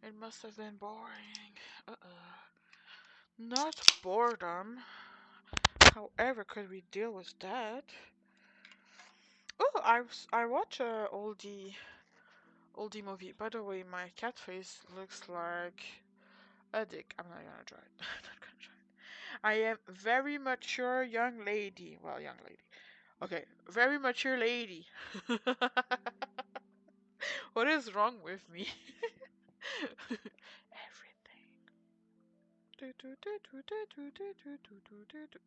it must have been boring. Uh-uh. Not boredom. However, could we deal with that? Oh, I watch a oldie movie. By the way, my cat face looks like a dick. I'm not gonna try it. I'm not gonna try it. I am very mature young lady. Well, young lady. Okay, very mature lady. What is wrong with me? Everything.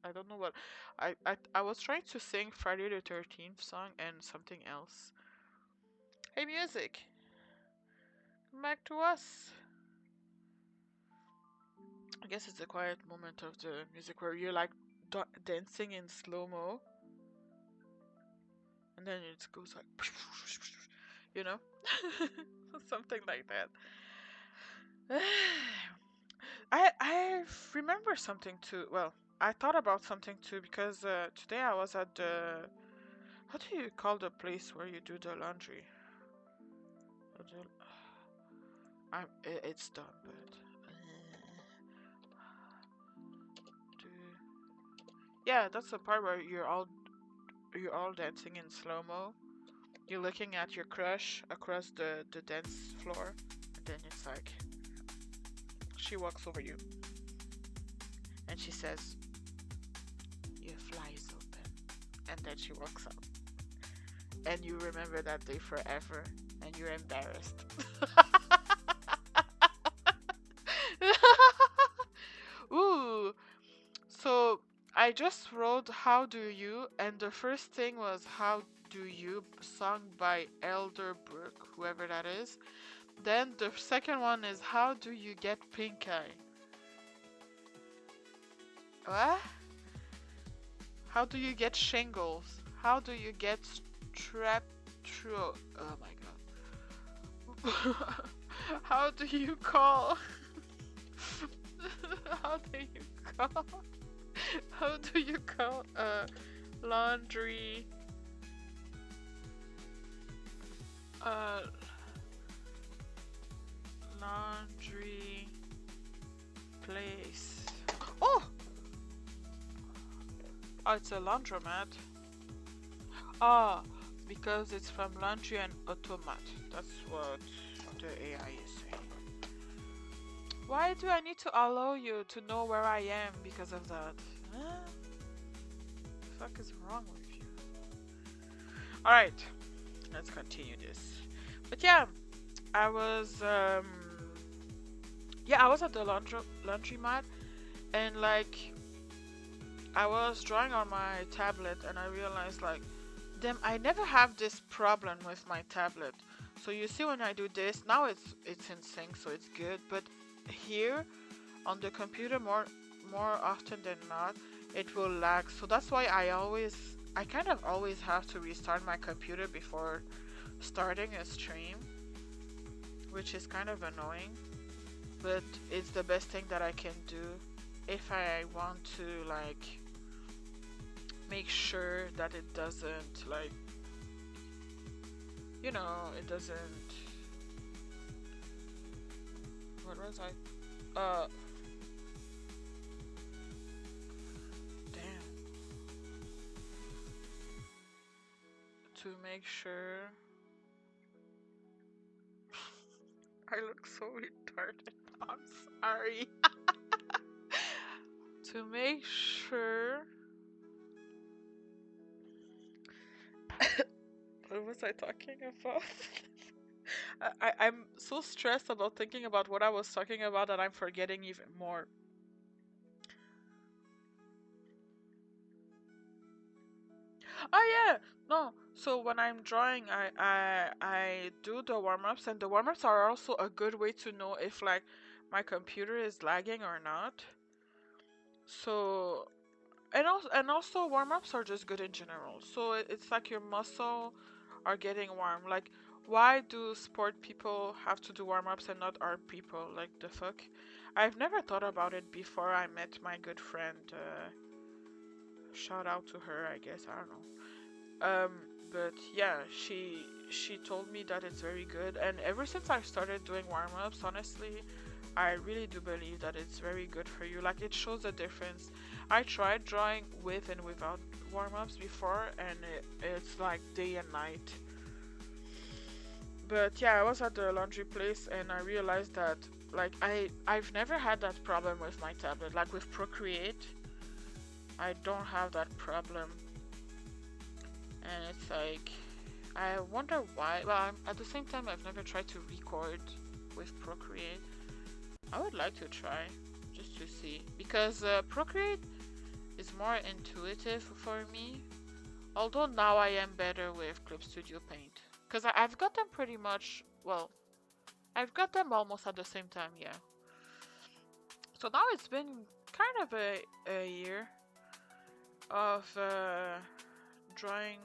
I don't know what I was trying to sing Friday the 13th song and something else. Hey music, come back to us. I guess it's the quiet moment of the music where you're like dancing in slow mo, and then it goes like, you know, something like that. I remember something too. Well, I thought about something too because today I was at the, how do you call the place where you do the laundry? It's done, but yeah, that's the part where you're all dancing in slow mo. You're looking at your crush across the dance floor, and then it's like she walks over you and she says, "Your fly is open," and then she walks out, and you remember that day forever, and you're embarrassed. Ooh, so I just wrote "How Do You," and the first thing was "How Do You," sung by Elderbrook, whoever that is. Then the second one is "How Do You Get Pink Eye?" What? How do you get shingles? How do you get strep throat? Oh my god. How do you call? How do you call? How do you call a laundry uh laundry place? Oh! Oh, it's a laundromat. Ah, because it's from laundry and automat. That's what the AI is saying. Why do I need to allow you to know where I am because of that? Huh? The fuck is wrong with you? Alright, let's continue this. But yeah, I was I was at the laundromat, and like I was drawing on my tablet and I realized like, damn, I never have this problem with my tablet. So you see when I do this, now it's in sync, so it's good. But here on the computer, more often than not, it will lag. So that's why I kind of always have to restart my computer before starting a stream, which is kind of annoying. But it's the best thing that I can do if I want to like make sure that it doesn't like, it doesn't, what was I damn, to make sure I look so retarded. I'm sorry. To make sure what was I talking about? I'm so stressed about thinking about what I was talking about that I'm forgetting even more. Oh yeah, no. So when I'm drawing, I do the warm-ups, and the warm-ups are also a good way to know if like my computer is lagging or not. So and also warm-ups are just good in general. So it's like your muscle are getting warm. Like, why do sport people have to do warm-ups and not art people? Like, the fuck? I've never thought about it before I met my good friend. Shout out to her, I guess. I don't know. Um, but yeah, she told me that it's very good, and ever since I started doing warm-ups, honestly, I really do believe that it's very good for you. Like, it shows a difference. I tried drawing with and without warm-ups before, and it's like day and night. But yeah, I was at the laundry place and I realized that like I've never had that problem with my tablet. Like with Procreate, I don't have that problem. And it's like I wonder why. Well, at the same time, I've never tried to record with Procreate. I would like to try just to see because Procreate is more intuitive for me. Although now I am better with Clip Studio Paint because I've got them pretty much. Well, I've got them almost at the same time. Yeah. So now it's been kind of a year of drawing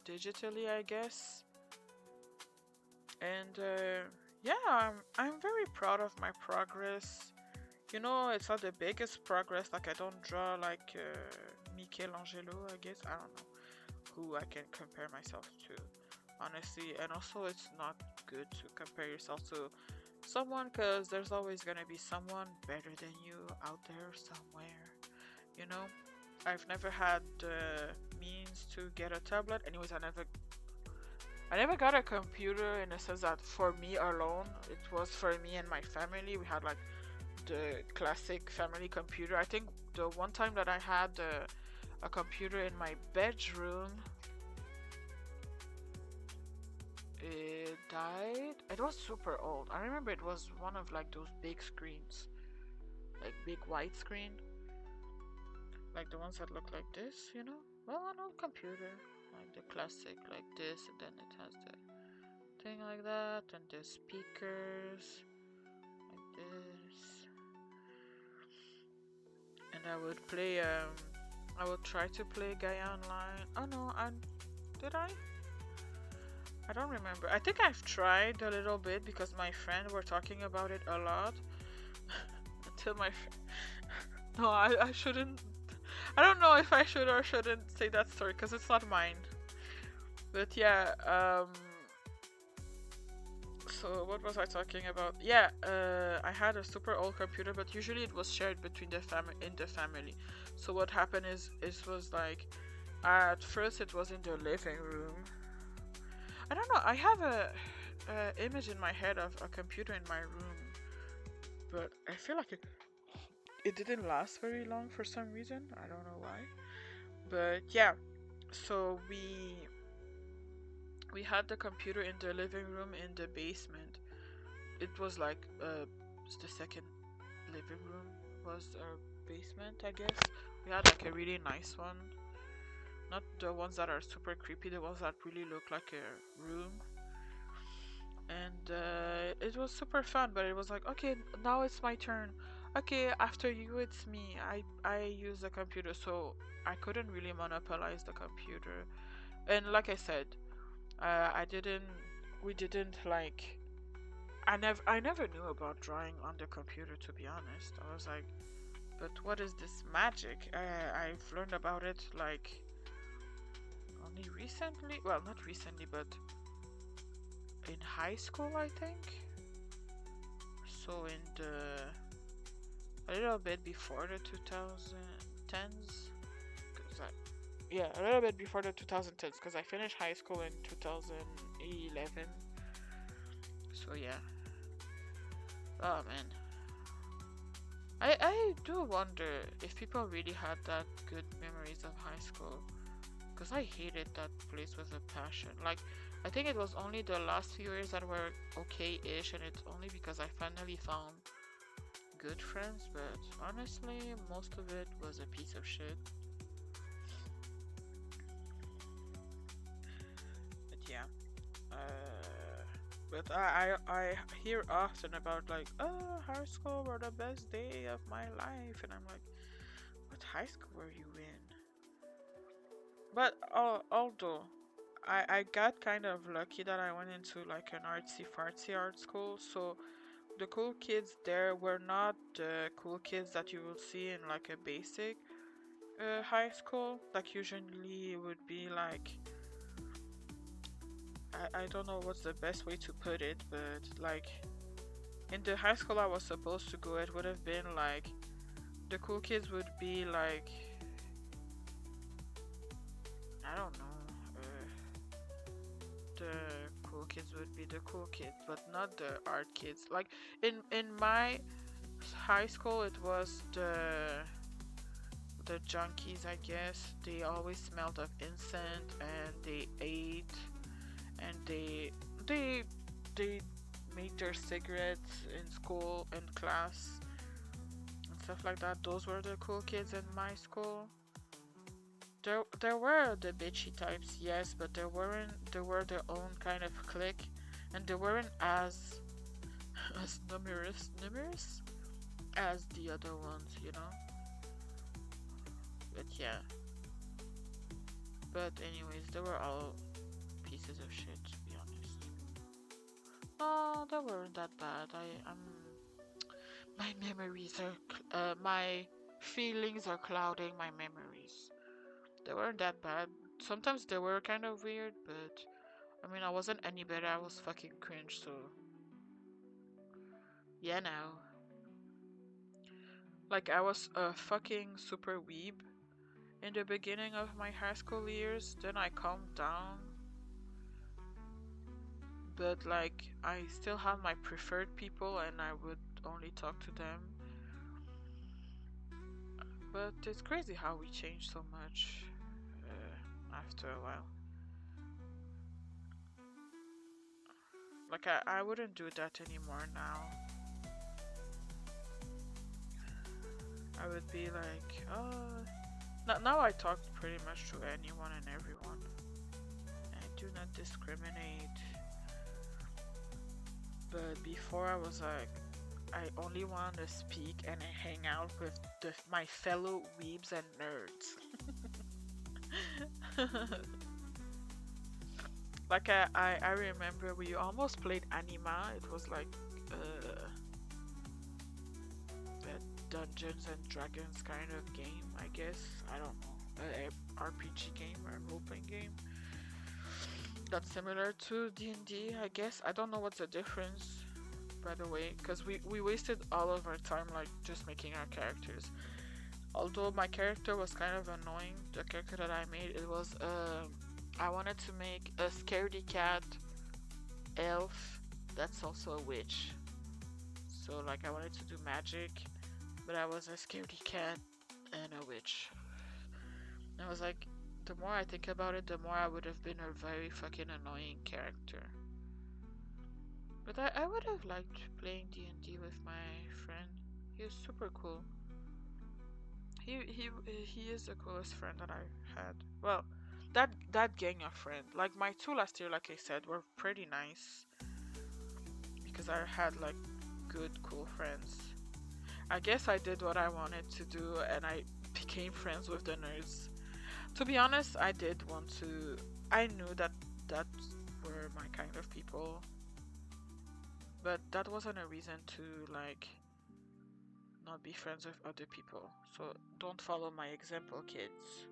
digitally, I guess. And yeah, I'm very proud of my progress. You know, it's not the biggest progress. Like I don't draw like Michelangelo, I guess. I don't know who I can compare myself to, honestly. And also, it's not good to compare yourself to someone because there's always gonna be someone better than you out there somewhere. You know, I've never had the means to get a tablet. Anyways, I never got a computer in a sense that for me alone. It was for me and my family. We had like the classic family computer. I think the one time that I had a computer in my bedroom, it died. It was super old. I remember it was one of like those big screens, like big white screen, like the ones that look like this, you know? Well, an old computer, like the classic, like this, and then it has the thing like that, and the speakers, like this. And I would play, I would try to play Gaia Online. Oh no, did I? I don't remember. I think I've tried a little bit because my friend were talking about it a lot. Until my no, I shouldn't. I don't know if I should or shouldn't say that story because it's not mine. But yeah, so what was I talking about? Yeah, I had a super old computer, but usually it was shared between the family in the family. So what happened is it was like at first it was in the living room. I don't know. I have a image in my head of a computer in my room, but I feel like it didn't last very long for some reason. I don't know why. But yeah, so we had the computer in the living room in the basement. It was like the second living room was our basement, I guess. We had like a really nice one, not the ones that are super creepy, the ones that really look like a room. And it was super fun, but it was like, okay, now it's my turn. Okay, after you, it's me. I use the computer, so I couldn't really monopolize the computer. And like I said, I didn't. We didn't like. I never knew about drawing on the computer, to be honest. I was like, but what is this magic? I've learned about it like only recently. Well, not recently, but in high school, I think. So in the a little bit before the 2010s, cause yeah, a little bit before the 2010s, because I finished high school in 2011. So yeah. Oh man. I do wonder if people really had that good memories of high school. Because I hated that place with a passion. Like, I think it was only the last few years that were okay-ish, and it's only because I finally found good friends, but honestly, most of it was a piece of shit. But yeah, but I hear often about like, oh, high school were the best day of my life, and I'm like, what high school were you in? But although I got kind of lucky that I went into like an artsy fartsy art school, so the cool kids there were not the cool kids that you will see in like a basic high school. Like usually it would be like I don't know what's the best way to put it, but like in the high school I was supposed to go, it would have been like the cool kids would be like I don't know. The cool kids would be the cool kids, but not the art kids. Like in my high school, it was the junkies, I guess. They always smelled of incense, and they ate, and they they made their cigarettes in school in class and stuff like that. Those were the cool kids in my school. There were the bitchy types, yes, but there weren't. There were their own kind of clique, and they weren't as as numerous. Numerous? as the other ones, you know? But yeah. But anyways, they were all pieces of shit, to be honest. No, they weren't that bad. My memories are, my feelings are clouding my memories. They weren't that bad. Sometimes they were kind of weird, but I mean, I wasn't any better. I was fucking cringe, so yeah, now. Like, I was a fucking super weeb in the beginning of my high school years. Then I calmed down, but like, I still have my preferred people, and I would only talk to them. But it's crazy how we change so much after a while. Like, I wouldn't do that anymore now. I would be like, now I talk pretty much to anyone and everyone. I do not discriminate. But before I was like, I only want to speak and hang out with my fellow weebs and nerds. Like I remember we almost played Anima. It was like a Dungeons and Dragons kind of game, I guess. I don't know, a RPG game or a role playing game. That's similar to D&D, I guess. I don't know what's the difference, by the way, because we wasted all of our time like just making our characters. Although my character was kind of annoying, the character that I made, it was I wanted to make a scaredy cat elf that's also a witch. So like I wanted to do magic, but I was a scaredy cat and a witch. And I was like, the more I think about it, the more I would have been a very fucking annoying character. But I would have liked playing D&D with my friend. He was super cool. He is the coolest friend that I had. Well, that gang of friends, like my two last year, like I said, were pretty nice because I had like good, cool friends. I guess I did what I wanted to do, and I became friends with the nerds. To be honest, I did want to. I knew that were my kind of people, but that wasn't a reason to like not be friends with other people. So don't follow my example, kids.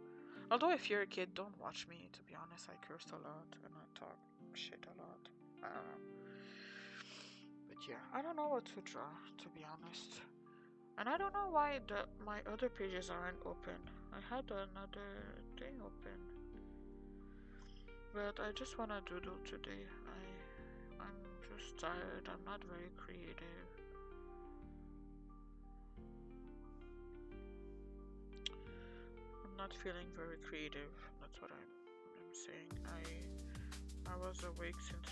Although if you're a kid, don't watch me. To be honest, I curse a lot and I talk shit a lot. I don't know. But yeah, I don't know what to draw, to be honest. And I don't know why my other pages aren't open. I had another thing open, but I just wanna doodle today. I'm just tired. I'm not very creative. I'm not feeling very creative. That's what I'm saying. I was awake since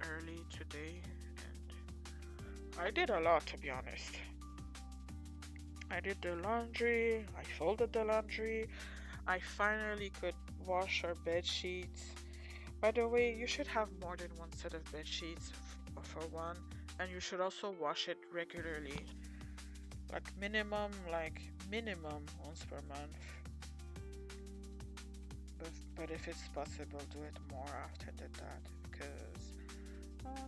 early today, and I did a lot, to be honest. I did the laundry. I folded the laundry. I finally could wash our bed sheets. By the way, you should have more than one set of bed sheets for one, and you should also wash it regularly, like minimum once per month. But if it's possible, do it more often than that. Because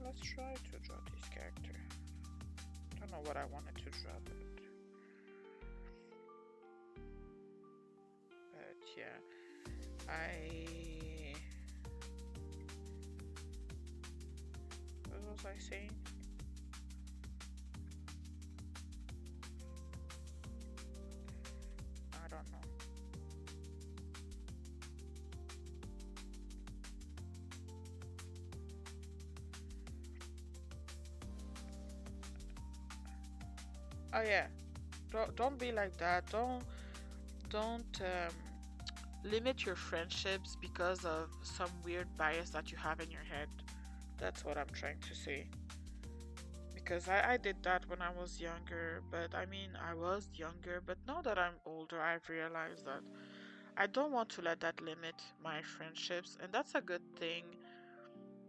let's try to draw this character. I don't know what I wanted to draw, but yeah, I. What was I saying? I don't know. Oh yeah, don't be like that. Don't limit your friendships because of some weird bias that you have in your head. That's what I'm trying to say. Because I did that when I was younger, but I mean, I was younger, but now that I'm older, I've realized that I don't want to let that limit my friendships, and that's a good thing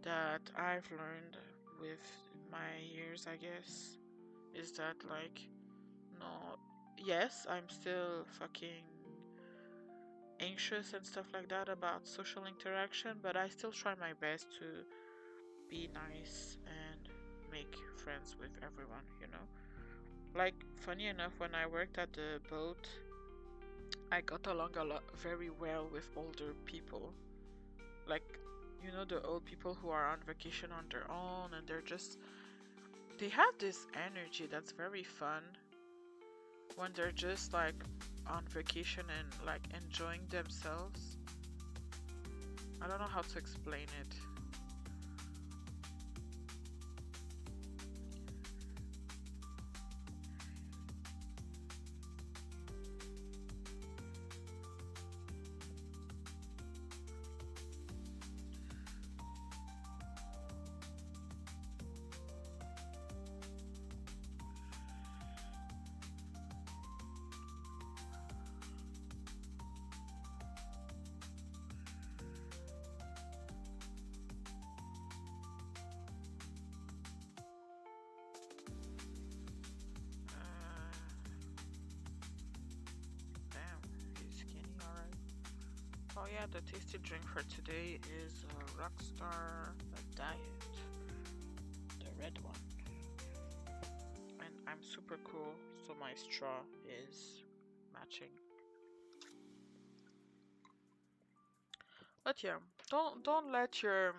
that I've learned with my years, I guess, is that like know, yes, I'm still fucking anxious and stuff like that about social interaction, but I still try my best to be nice and make friends with everyone, you know? Like, funny enough, when I worked at the boat, I got along a lot very well with older people. Like, you know, the old people who are on vacation on their own and they have this energy that's very fun when they're just like on vacation and like enjoying themselves. I don't know how to explain it. Damn, he's skinny, alright. Oh yeah, the tasty drink for today is a Rockstar Diet, the red one. And I'm super cool, so my straw is matching. But yeah, don't let your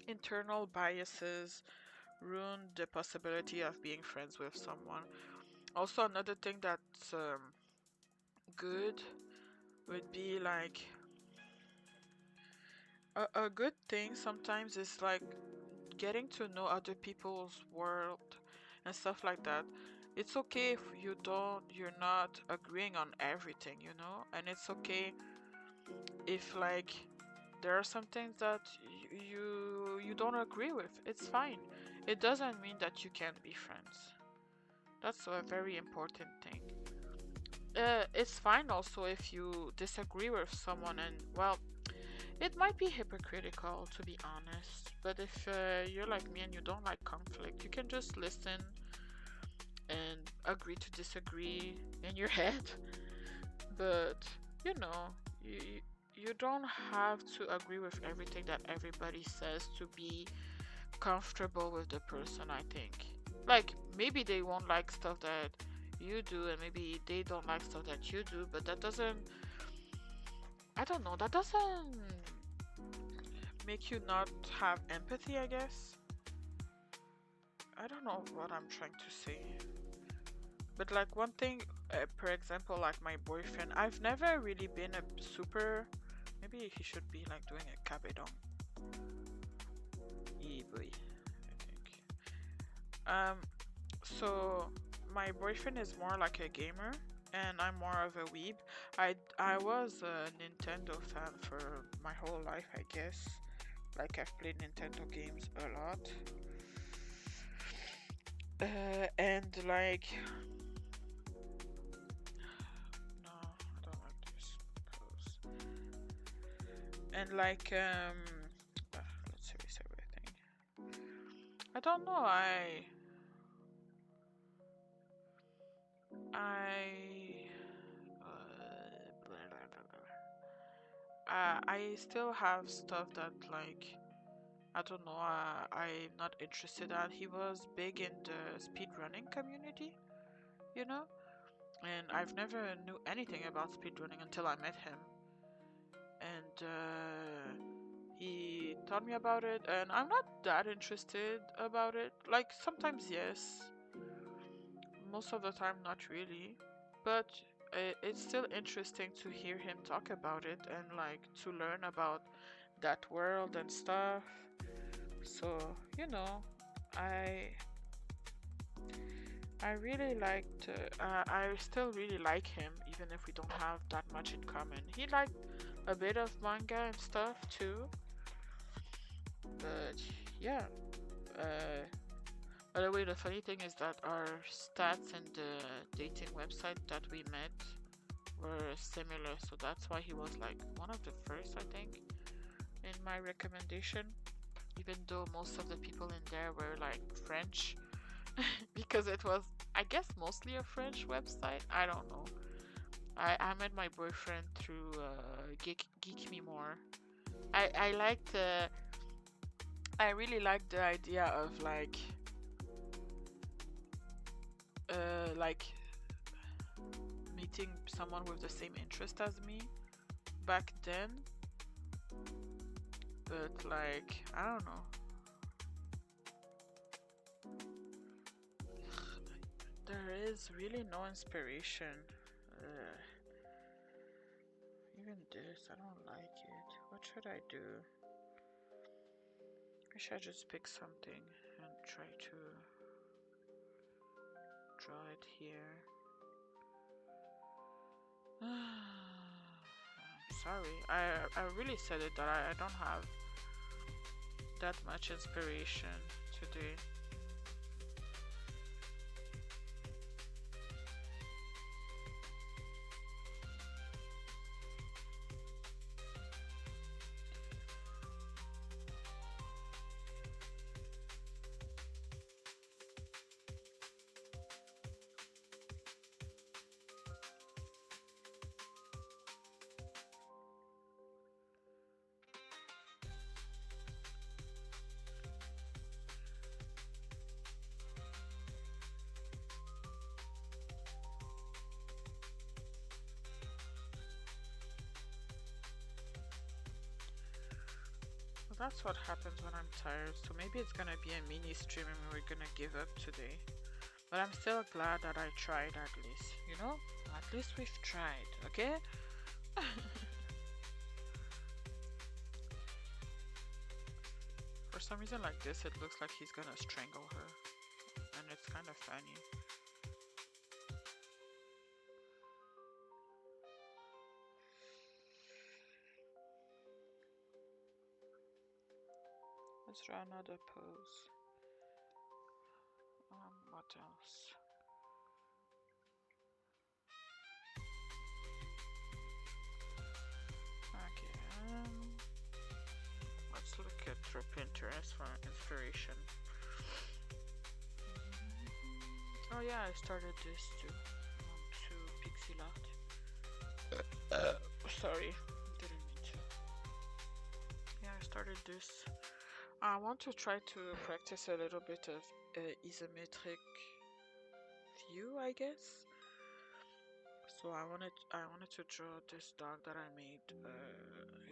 internal biases ruin the possibility of being friends with someone. Also, another thing that's good would be like a good thing sometimes is like getting to know other people's world and stuff like that. It's okay if you're not agreeing on everything, you know, and it's okay if like there are some things that you don't agree with. It's fine. It doesn't mean that you can't be friends. That's a very important thing. It's fine also if you disagree with someone, and well, it might be hypocritical to be honest, but if you're like me and you don't like conflict, you can just listen and agree to disagree in your head. But you know, you don't have to agree with everything that everybody says to be comfortable with the person, I think. Like, maybe they won't like stuff that you do, and maybe they don't like stuff that you do, but that doesn't, I don't know, that doesn't make you not have empathy, I guess. I don't know what I'm trying to say. But like one thing, for example, like my boyfriend, I've never really been a super. Maybe he should be like doing a cabedon. Yeah, boy, I think. So my boyfriend is more like a gamer, and I'm more of a weeb. I was a Nintendo fan for my whole life, I guess. Like I've played Nintendo games a lot. And like, no, I don't like this pose. And like, let's erase everything. I don't know. Blah, blah, blah, blah. I still have stuff that like I don't know. I'm not interested in. He was big in the speedrunning community, you know, and I've never knew anything about speedrunning until I met him, and he taught me about it, and I'm not that interested about it. Like sometimes yes, most of the time not really, but it's still interesting to hear him talk about it and like to learn about that world and stuff. So, you know, I I really liked I still really like him even if we don't have that much in common. He liked a bit of manga and stuff too. But yeah, uh by the way, the funny thing is that our stats in the dating website that we met were similar, so that's why he was like one of the first, I think, in my recommendation, even though most of the people in there were like French because it was I guess mostly a French website. I don't know. I met my boyfriend through Geek Me More. I liked I really liked the idea of like meeting someone with the same interest as me back then, but like I don't know. There is really no inspiration. Uh, Even this, I don't like it. What should I do? I should just pick something and try to draw it here. I'm sorry. I really said it that I don't have that much inspiration today. Well, that's what happens when I'm tired. So maybe it's gonna be a mini stream and we're gonna give up today. But I'm still glad that I tried at least. You know? At least we've tried, okay? For some reason like this, it looks like he's gonna strangle her. And it's kind of funny. Let's try another pose. What else? Okay, let's look at through Pinterest for inspiration. Oh yeah, I started this too. To pixel art. Sorry, didn't mean to. Yeah, I started this. I want to try to practice a little bit of isometric view, I guess. So I wanted to draw this dog that I made.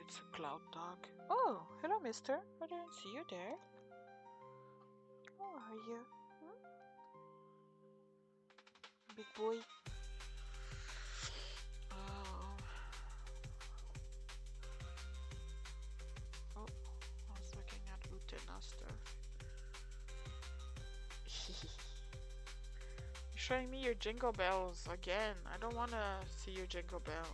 It's a cloud dog. Oh, hello, mister. I didn't see you there. How are you? Hmm? Big boy. Oh, I was looking at Utena stuff. Showing me your jingle bells again. I don't want to see your jingle bells.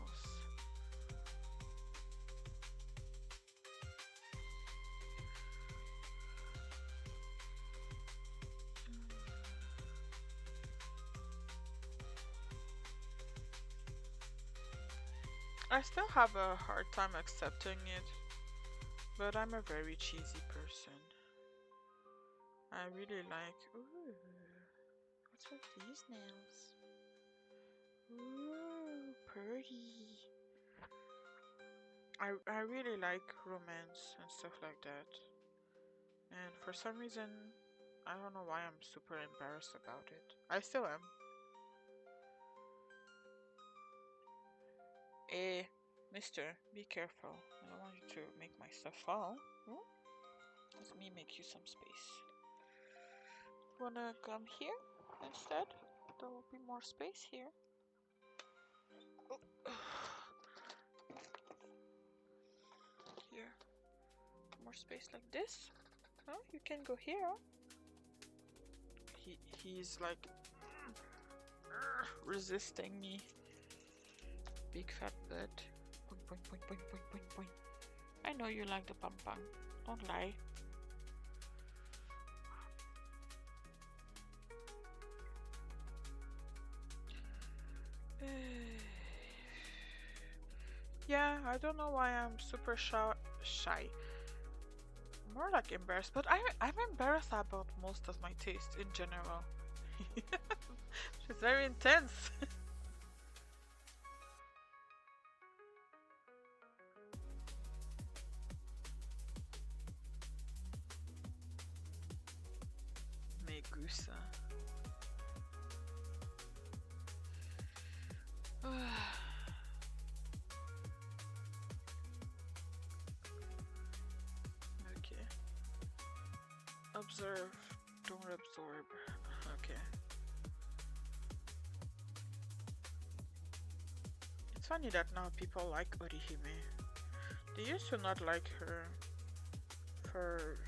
I still have a hard time accepting it, but I'm a very cheesy person. I really like. Ooh, what's with these nails? Ooh, pretty. I really like romance and stuff like that. And for some reason, I don't know why I'm super embarrassed about it. I still am. Eh, mister, be careful. I don't want you to make my stuff fall. Hmm? Let me make you some space. Wanna come here instead? There will be more space here. Oh. Here. More space like this. Oh, you can go here. He's like resisting me. Big fat butt. Boing, boing, boing, boing, boing, boing, boing. I know you like the pom pom. Don't lie. Yeah, I don't know why I'm super shy. More like embarrassed, but I'm embarrassed about most of my taste in general. It's very intense. Megusa. Okay. Observe. Don't absorb. Okay. It's funny that now people like Orihime. They used to not like her for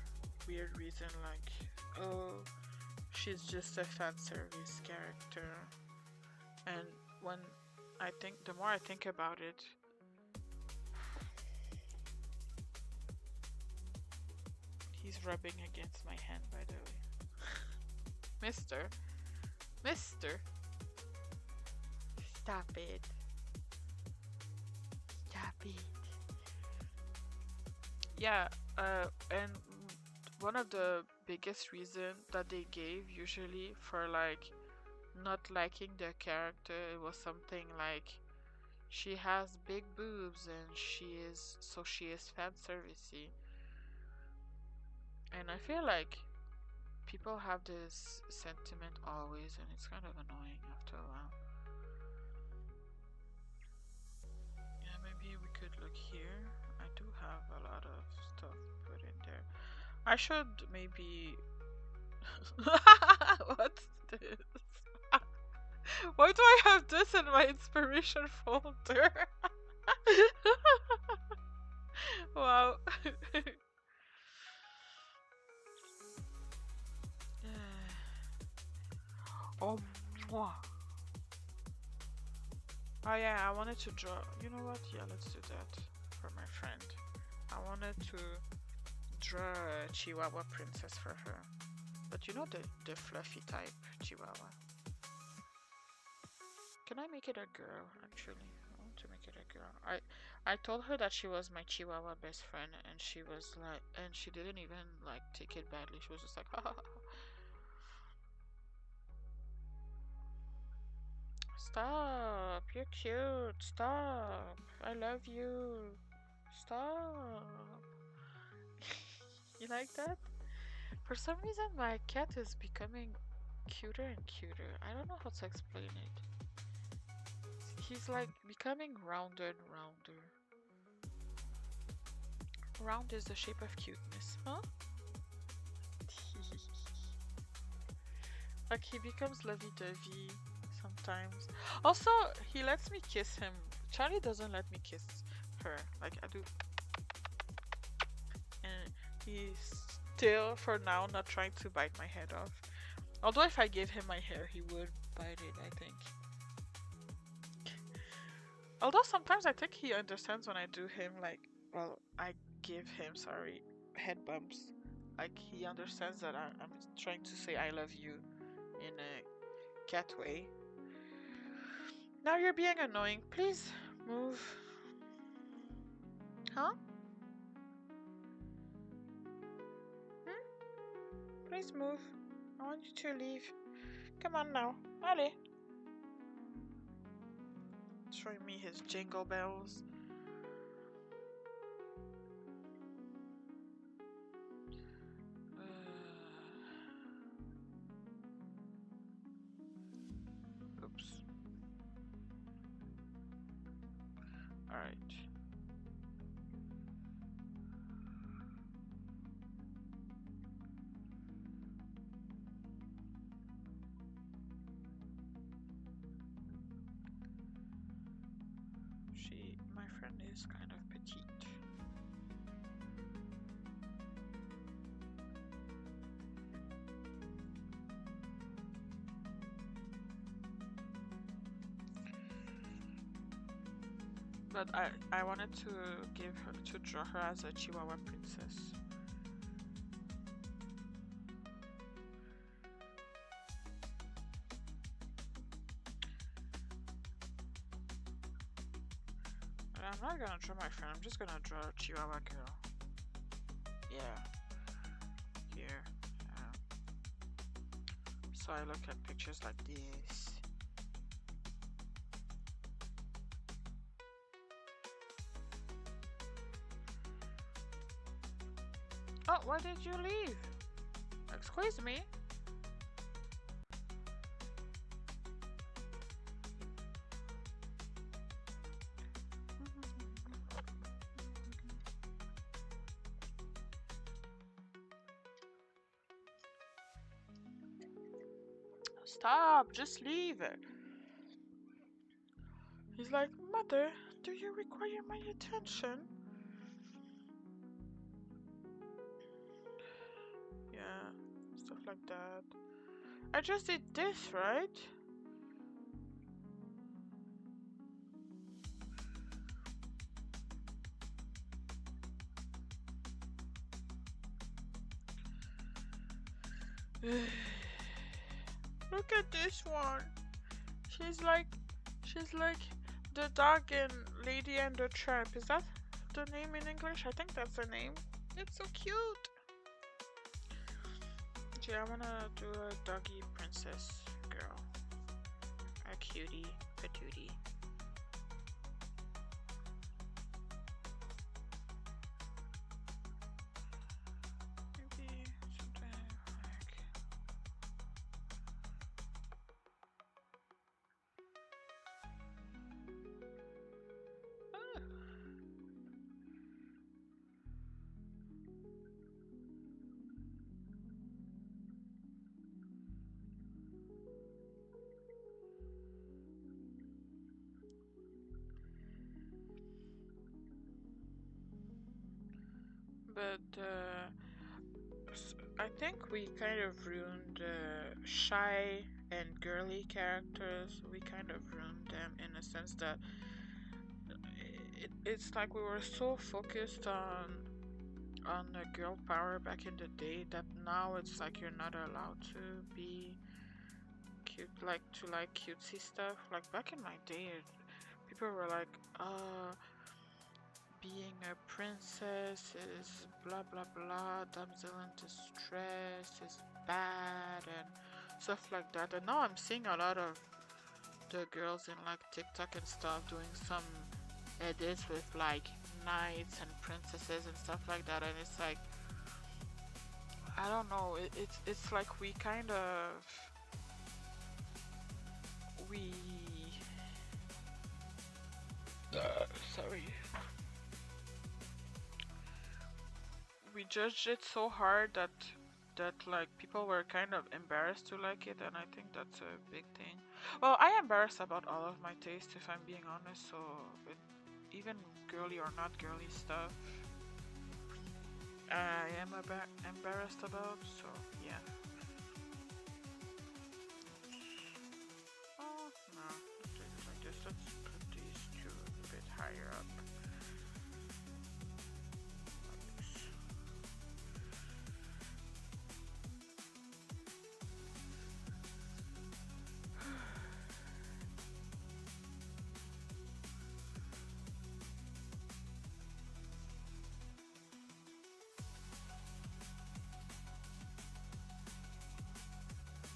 weird reason, like, oh, she's just a fan service character. And when the more I think about it, he's rubbing against my hand, by the way. Mister, Mister, stop it, stop it. Yeah, and one of the biggest reason that they gave usually for like not liking the character, it was something like she has big boobs and she is fan servicey. And I feel like people have this sentiment always, and it's kind of annoying after a while. Yeah, maybe we could look here. I do have a lot of stuff put in there. I should maybe. What's this? Why do I have this in my inspiration folder? Wow. Oh, mwah. Oh yeah, I wanted to draw. You know what? Yeah, let's do that for my friend. I wanted to draw a Chihuahua princess for her. But you know the fluffy type Chihuahua. Can I make it a girl, actually? I want to make it a girl. I told her that she was my Chihuahua best friend, and she was like, and she didn't even like take it badly. She was just like, ha ha ha. Stop! You're cute. Stop! I love you. Stop! You like that? For some reason, my cat is becoming cuter and cuter. I don't know how to explain it. He's like becoming rounder and rounder. Round is the shape of cuteness, huh? Like he becomes lovey-dovey sometimes. Also, he lets me kiss him. Charlie doesn't let me kiss her like I do. And he's still, for now, not trying to bite my head off. Although if I gave him my hair, he would bite it, I think. Although sometimes I think he understands when I do him like, well, I give him, sorry, head bumps. Like he understands that I'm trying to say I love you in a cat way. Now you're being annoying. Please move. Huh? Hmm? Please move. I want you to leave. Come on now. Allez. Showing me his jingle bells. Oops. Alright. My friend is kind of petite. But I wanted to draw her as a Chihuahua princess. I'm not gonna draw my friend, I'm just gonna draw a Chihuahua girl. Yeah. Here. So I look at pictures like this. Oh, why did you leave? Excuse me. Stop, just leave it. He's like, Mother, do you require my attention? Yeah, stuff like that. I just did this, right? Look at this one. She's like, she's like the dog in Lady and the Tramp. Is that the name in English? I think that's the name. It's so cute. Okay, I wanna do a doggy princess girl. A cutie patootie. Maybe something like. Ah. But I think we kind of ruined shy and girly characters. We kind of ruined them in a sense that it's like we were so focused on the girl power back in the day that now it's like you're not allowed to be cute, like to like cutesy stuff. Like back in my day, people were like, being a princess is blah blah blah, damsel in distress is bad and stuff like that. And now I'm seeing a lot of the girls in like TikTok and stuff doing some edits with like knights and princesses and stuff like that, and it's like I don't know. It's like we kind of we sorry, we judged it so hard that like people were kind of embarrassed to like it, and I think that's a big thing. Well, I am embarrassed about all of my taste if I'm being honest. So it, even girly or not girly stuff, I am embarrassed about. So yeah. Oh no, let's do it like this. Let's put these two a bit higher up. Like this.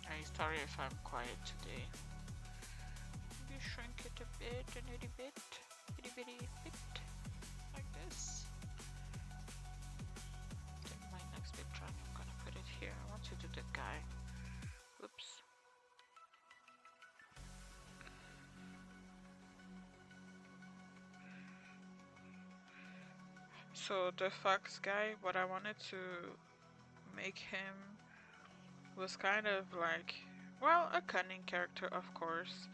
I'm sorry if I'm quiet today. Maybe shrink it a bit, a little bit, itty bitty bit, like this. Then my next picture, I'm gonna put it here. I want to do the guy. Oops. So the fox guy, what I wanted to make him was kind of like, well, a cunning character, of course,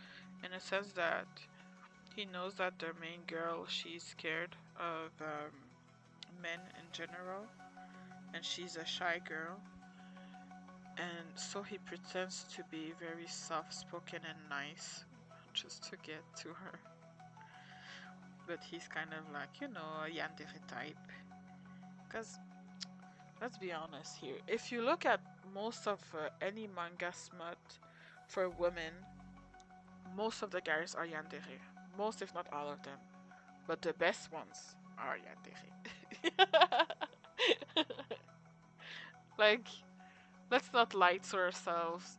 in a sense that he knows that the main girl, she's scared of men in general, and she's a shy girl, and so he pretends to be very soft-spoken and nice just to get to her. But he's kind of like, a yandere type. Because, let's be honest here, if you look at most of any manga smut for women, most of the guys are yandere. Most, if not all of them. But the best ones are yandere. Like, let's not lie to ourselves.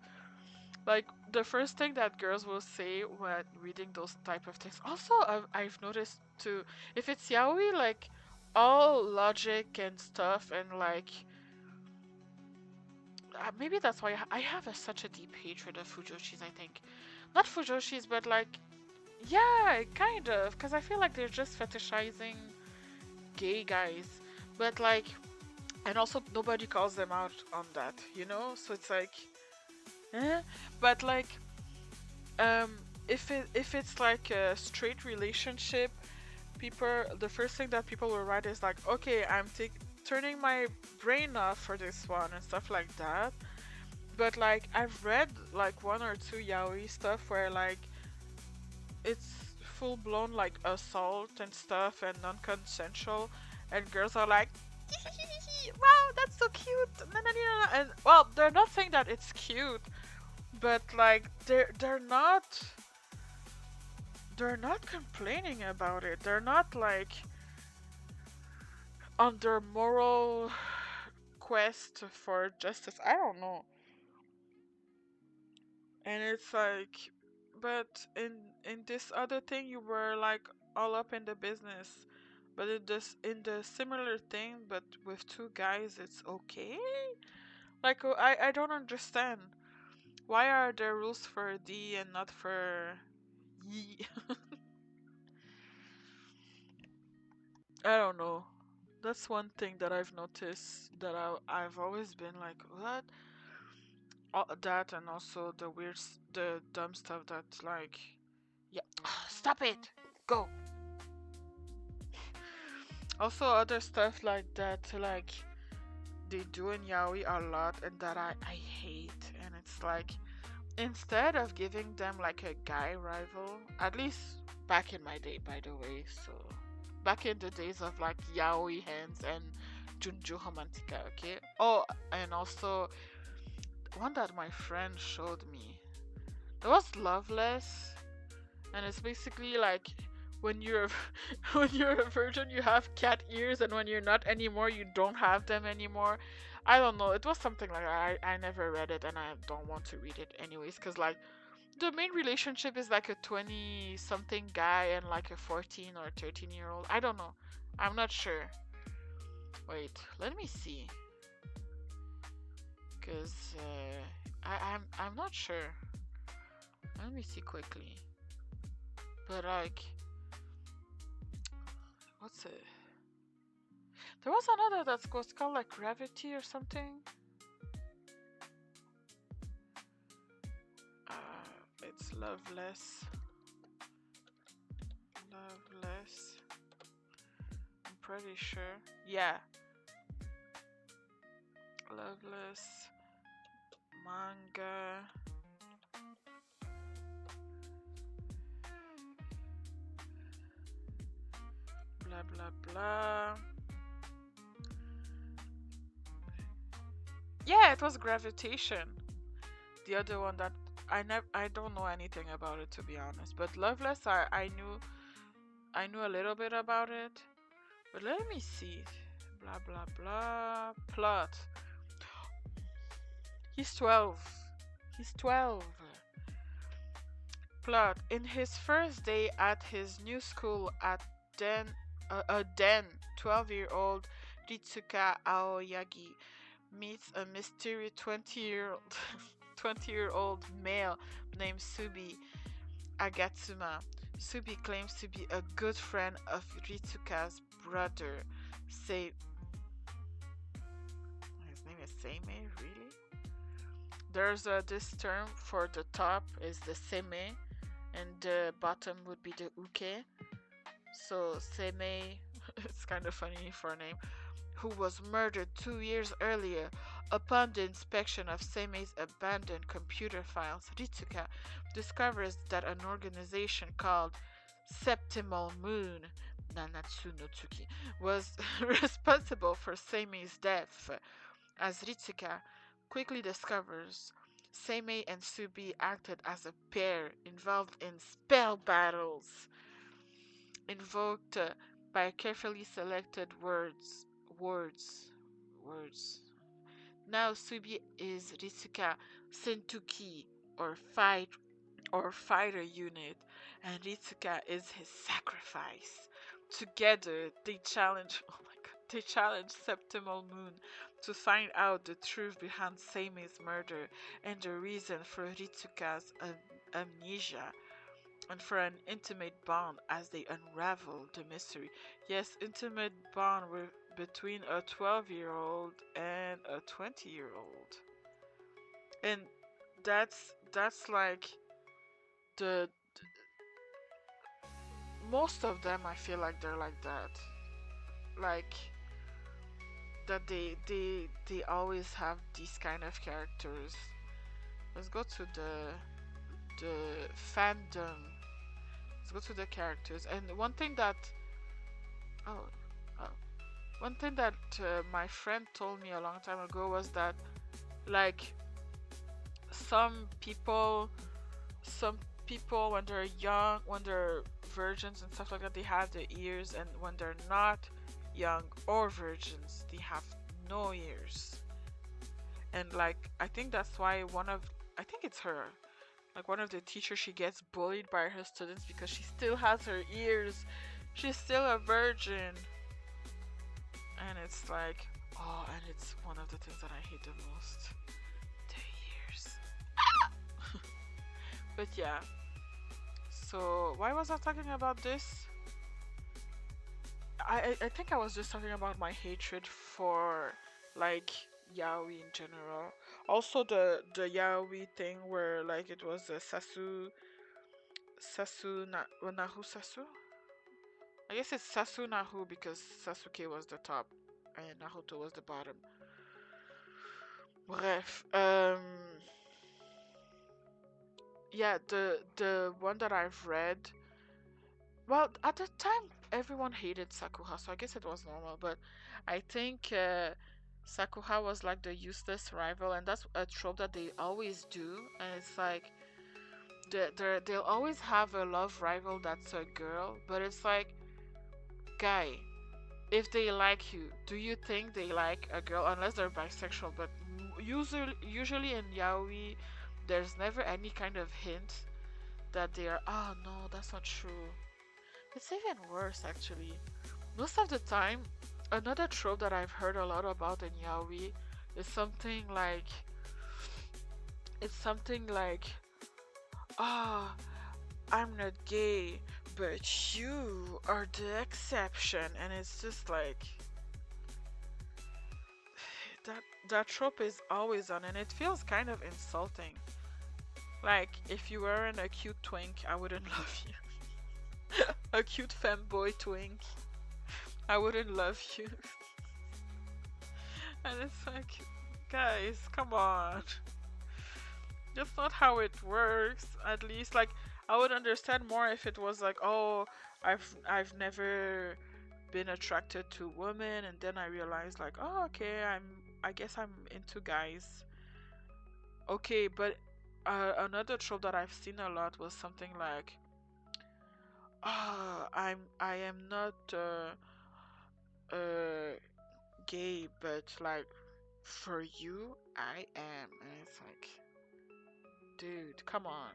Like, the first thing that girls will say when reading those type of things. Also, I've noticed too, if it's yaoi, like, all logic and stuff and like maybe that's why I have such a deep hatred of fujoshis. I think not fujoshis, but like yeah, kind of, because I feel like they're just fetishizing gay guys, but like, and also nobody calls them out on that, you know. So it's like, eh? But like, um, if it's like a straight relationship, people the first thing that people will write is like, okay, turning my brain off for this one and stuff like that. But like I've read like one or two yaoi stuff where like it's full blown like assault and stuff and non-consensual, and girls are like, wow, that's so cute. Na, na, na, na. And well, they're not saying that it's cute, but like they're not complaining about it. They're not like on their moral quest for justice. I don't know. And it's like, but in this other thing, you were like all up in the business. But in the similar thing, but with two guys, it's okay. Like I don't understand. Why are there rules for D and not for Y? I don't know. That's one thing that I've noticed that I've always been like, what? That and also the dumb stuff that like, yeah, stop it, go. Also other stuff like that, like they do in yaoi a lot, and that I hate, and it's like instead of giving them like a guy rival, at least back in my day, by the way, so back in the days of like yaoi hands and Junju Romantica, okay? Oh, and also one that my friend showed me. There was Loveless, and it's basically like when you're when you're a virgin, you have cat ears, and when you're not anymore, you don't have them anymore. I don't know. It was something like that. I never read it, and I don't want to read it anyways, because like the main relationship is like a 20 something guy and like a 14 or 13-year-old. I don't know. I'm not sure. Wait, let me see. Cause I'm not sure. Let me see quickly. But like, what's it? There was another that was called like Gravity or something. It's Loveless. Loveless. I'm pretty sure. Yeah, Loveless manga. Blah blah blah. Yeah, it was Gravitation. The other one that I don't know anything about it, to be honest. But Loveless, I knew a little bit about it. But let me see. Blah blah blah. Plot. He's 12. He's 12. Plot. In his first day at his new school at Den, 12-year-old Ritsuka Aoyagi meets a mysterious 20-year-old 20-year-old male named Subi Agatsuma. Subi claims to be a good friend of Ritsuka's brother. Say his name is Seimei, really? There's this term for the top is the seme, and the bottom would be the uke. So Seimei, it's kind of funny for a name, who was murdered 2 years earlier. Upon the inspection of Seimei's abandoned computer files, Ritsuka discovers that an organization called Septimal Moon Nanatsu no Tsuki was responsible for Seimei's death. As Ritsuka quickly discovers, Seimei and Subi acted as a pair involved in spell battles invoked by carefully selected words, words. Now Subi is Ritsuka Sentuki or fighter unit, and Ritsuka is his sacrifice. Together they challenge Septimal Moon to find out the truth behind Seime's murder and the reason for Ritsuka's amnesia, and for an intimate bond as they unravel the mystery. Yes, intimate bond between a 12-year-old and a 20-year-old. And that's like the most of them, I feel like they're like that. Like that they always have these kind of characters. Let's go to the fandom. Let's go to the characters. And oh, oh one thing that my friend told me a long time ago was that, like, some people some people when they're young, when they're virgins and stuff like that, they have the ears, and when they're not young or virgins, they have no ears. And like, I think that's why I think it's her, like one of the teachers, she gets bullied by her students because she still has her ears. She's still a virgin. And it's like, oh, and it's one of the things that I hate the most. The ears. But yeah. So why was I talking about this? I think I was just talking about my hatred for, like, yaoi in general. Also the yaoi thing where, like, it was Nahu Sasu. I guess it's Sasu Nahu because Sasuke was the top and Naruto was the bottom. Bref, yeah, the one that I've read. Well, at the time, everyone hated Sakura, so I guess it was normal. But I think Sakura was like the useless rival, and that's a trope that they always do. And it's like they'll always have a love rival that's a girl, but it's like, guy, if they like you, do you think they like a girl? Unless they're bisexual, but usually in yaoi, there's never any kind of hint that they are. Oh no, that's not true. It's even worse, actually. Most of the time, another trope that I've heard a lot about in yaoi is something like, it's something like, ah, I'm not gay, but you are the exception, and it's just like that trope is always on, and it feels kind of insulting. Like, if you weren't a cute twink, I wouldn't love you. A cute femboy twink, I wouldn't love you. And it's like, guys, come on. That's not how it works. At least, like, I would understand more if it was like, oh, I've never been attracted to women, and then I realized, like, oh, okay, I guess I'm into guys. Okay, but another trope that I've seen a lot was something like, ah, I am not uh gay, but like, for you I am, and it's like, dude, come on.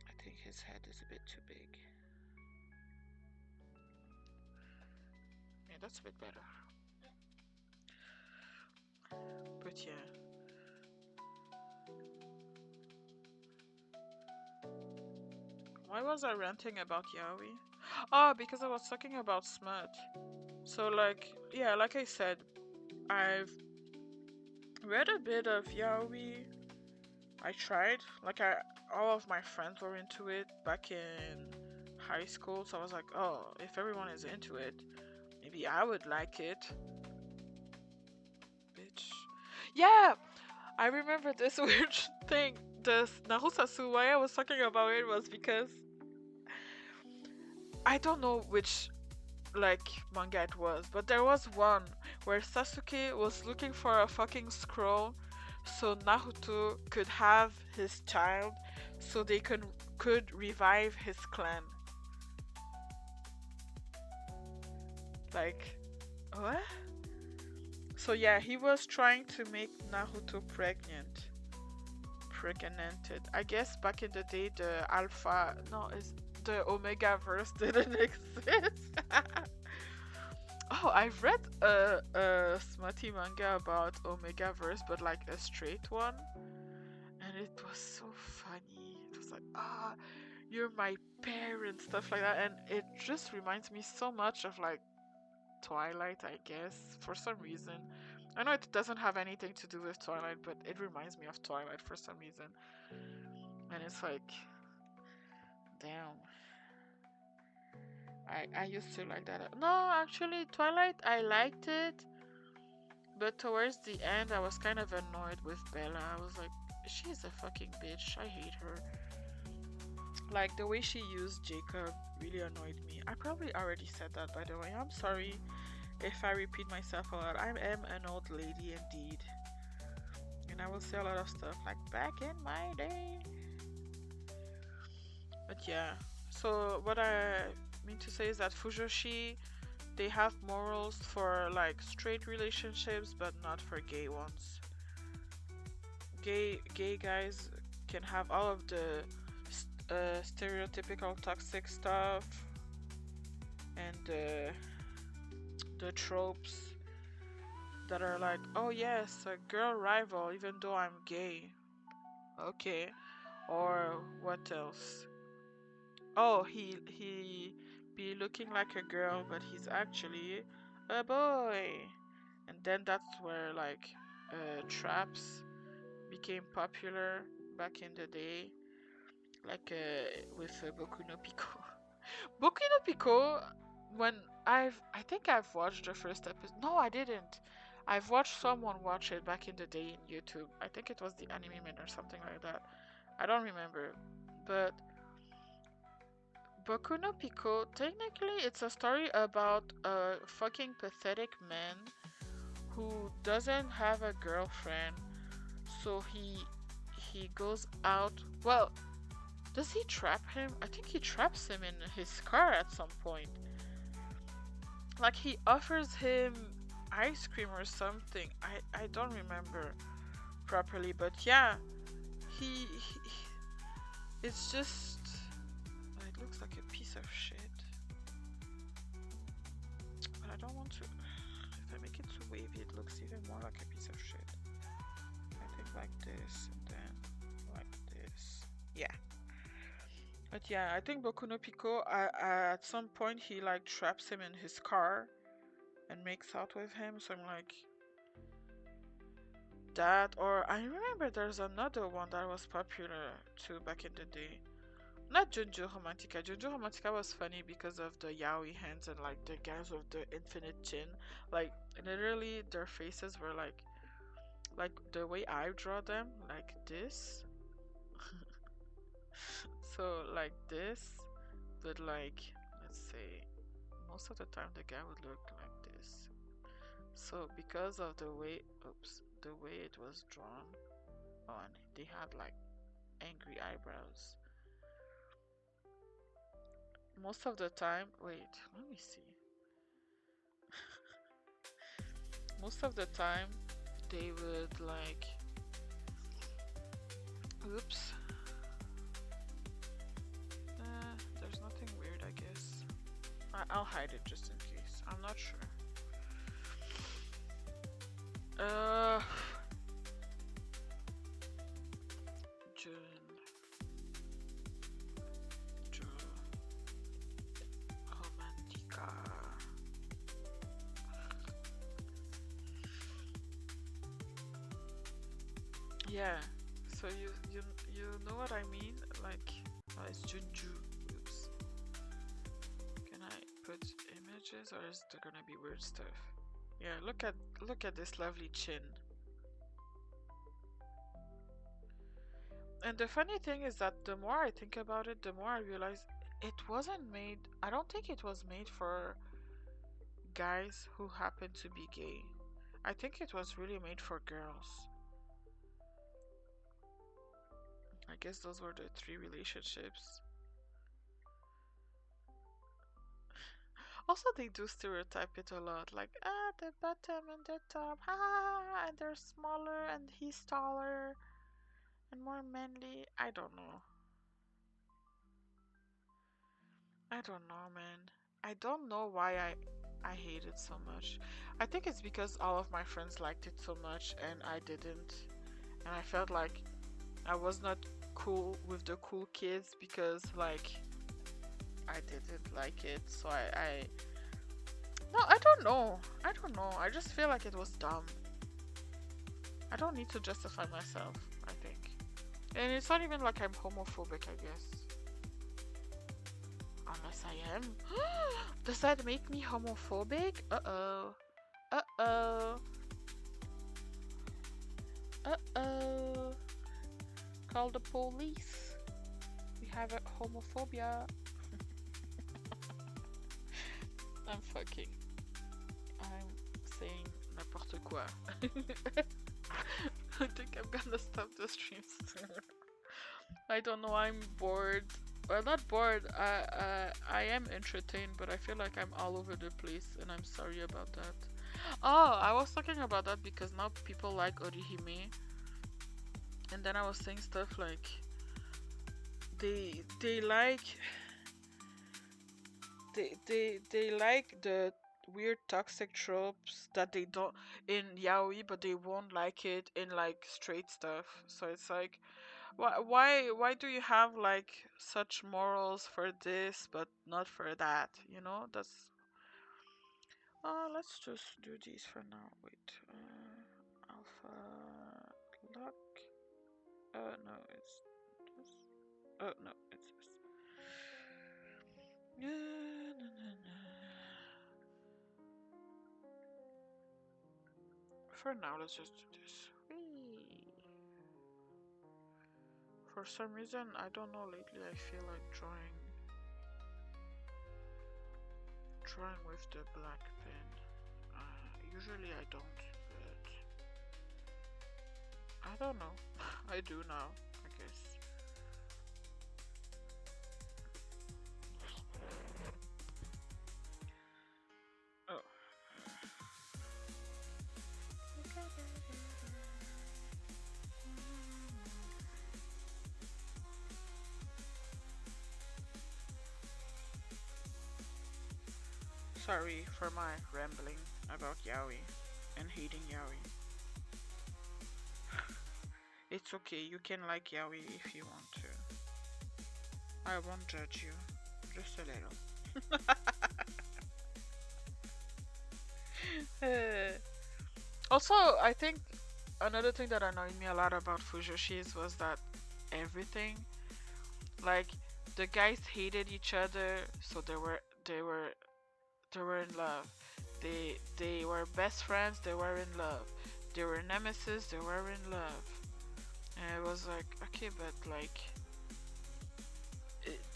I think his head is a bit too big. Yeah, that's a bit better. But yeah. Why was I ranting about yaoi? Oh, because I was talking about smut. So like, yeah, like I said, I've read a bit of yaoi. I tried. Like, all of my friends were into it back in high school, so I was like, oh, if everyone is into it, maybe I would like it. Bitch. Yeah, I remember this weird thing. This Narusasu, why I was talking about it was because I don't know which, like, manga it was, but there was one where Sasuke was looking for a fucking scroll so Naruto could have his child, so they could revive his clan. Like, what? So yeah, he was trying to make Naruto fragmented. I guess back in the day, the alpha, no, is the omega verse didn't exist. Oh, I've read a smutty manga about omega verse, but like a straight one, and it was so funny. It was like, you're my parent, stuff like that, and it just reminds me so much of like Twilight, I guess, for some reason. I know it doesn't have anything to do with Twilight, but it reminds me of Twilight for some reason. And it's like, damn. I used to like that. No, actually, Twilight, I liked it, but towards the end, I was kind of annoyed with Bella. I was like, she's a fucking bitch. I hate her. Like, the way she used Jacob really annoyed me. I probably already said that, by the way. I'm sorry if I repeat myself a lot. I am an old lady indeed. And I will say a lot of stuff like back in my day. But yeah. So what I mean to say is that Fujoshi, they have morals for like straight relationships but not for gay ones. Gay guys can have all of the stereotypical toxic stuff and the tropes that are like, oh yes, a girl rival even though I'm gay. Okay. Or what else? Oh, he be looking like a girl, but he's actually a boy. And then that's where like traps became popular back in the day, like with Boku no Pico. Boku no Pico, when I think I've watched the first episode. No, I didn't. I've watched someone watch it back in the day in YouTube. I think it was the Anime Man or something like that. I don't remember. But Boku no Pico, technically it's a story about a fucking pathetic man who doesn't have a girlfriend. So he goes out. Well, does he trap him? I think he traps him in his car at some point. Like he offers him ice cream or something. I don't remember properly, but yeah, he it's just it looks like a piece of shit. But I don't want to. If I make it too wavy, it looks even more like a piece of shit. I think like this and then like this. Yeah. But yeah, I think Boku no Pico, at some point he like traps him in his car and makes out with him. So I'm like, that. Or I remember there's another one that was popular too back in the day. Not Junju Romantica. Junju Romantica was funny because of the yaoi hands and like the guys with the infinite chin. Like literally their faces were like the way I draw them, like this. So like this, but like let's say most of the time the guy would look like this. So because of the way, the way it was drawn on, they had like angry eyebrows. Most of the time, wait, let me see. Most of the time, they would like, oops. There's nothing weird, I guess. I'll hide it just in case. I'm not sure. Uh, June, Romantica. Yeah. So you know what I mean? Like, it's Junju. Oops. Can I put images or is there gonna be weird stuff? Yeah. Look at this lovely chin. And the funny thing is that the more I think about it, the more I realize it wasn't made. I don't think it was made for guys who happen to be gay. I think it was really made for girls. I guess those were the three relationships. Also, they do stereotype it a lot, like the bottom and the top, and they're smaller and he's taller, and more manly. I don't know. I don't know, man. I don't know why I hate it so much. I think it's because all of my friends liked it so much and I didn't. And I felt like I was not cool with the cool kids because like I didn't like it. So I no, I don't know. I don't know. I just feel like it was dumb. I don't need to justify myself, I think. And it's not even like I'm homophobic, I guess. Unless I am. Does that make me homophobic? Uh-oh. Uh-oh. Uh-oh. Call the police. We have a homophobia. I'm fucking. I'm saying n'importe quoi. I think I'm gonna stop the stream soon. I don't know, I'm bored. Well, not bored. I am entertained, but I feel like I'm all over the place, and I'm sorry about that. Oh, I was talking about that because now people like Orihime, and then I was saying stuff like they like they like the weird toxic tropes that they don't in yaoi, but they won't like it in like straight stuff. So it's like, why do you have like such morals for this but not for that? You know, that's. Let's just do these for now. Wait, alpha lock. No, it's this. Oh no, it's this. Na, na, na, na. For now, let's just do this. Whee! For some reason, I don't know, lately I feel like drawing with the black pen. Usually I don't, but I don't know. I do now, I guess. Oh. Sorry for my rambling about yaoi and hating yaoi. It's okay, you can like yaoi if you want to. I won't judge you, just a little. Also, I think another thing that annoyed me a lot about Fujoshis was that everything, like, the guys hated each other, so they were in love. They were best friends, they were in love. They were nemesis, they were in love. And it was like, okay, but like,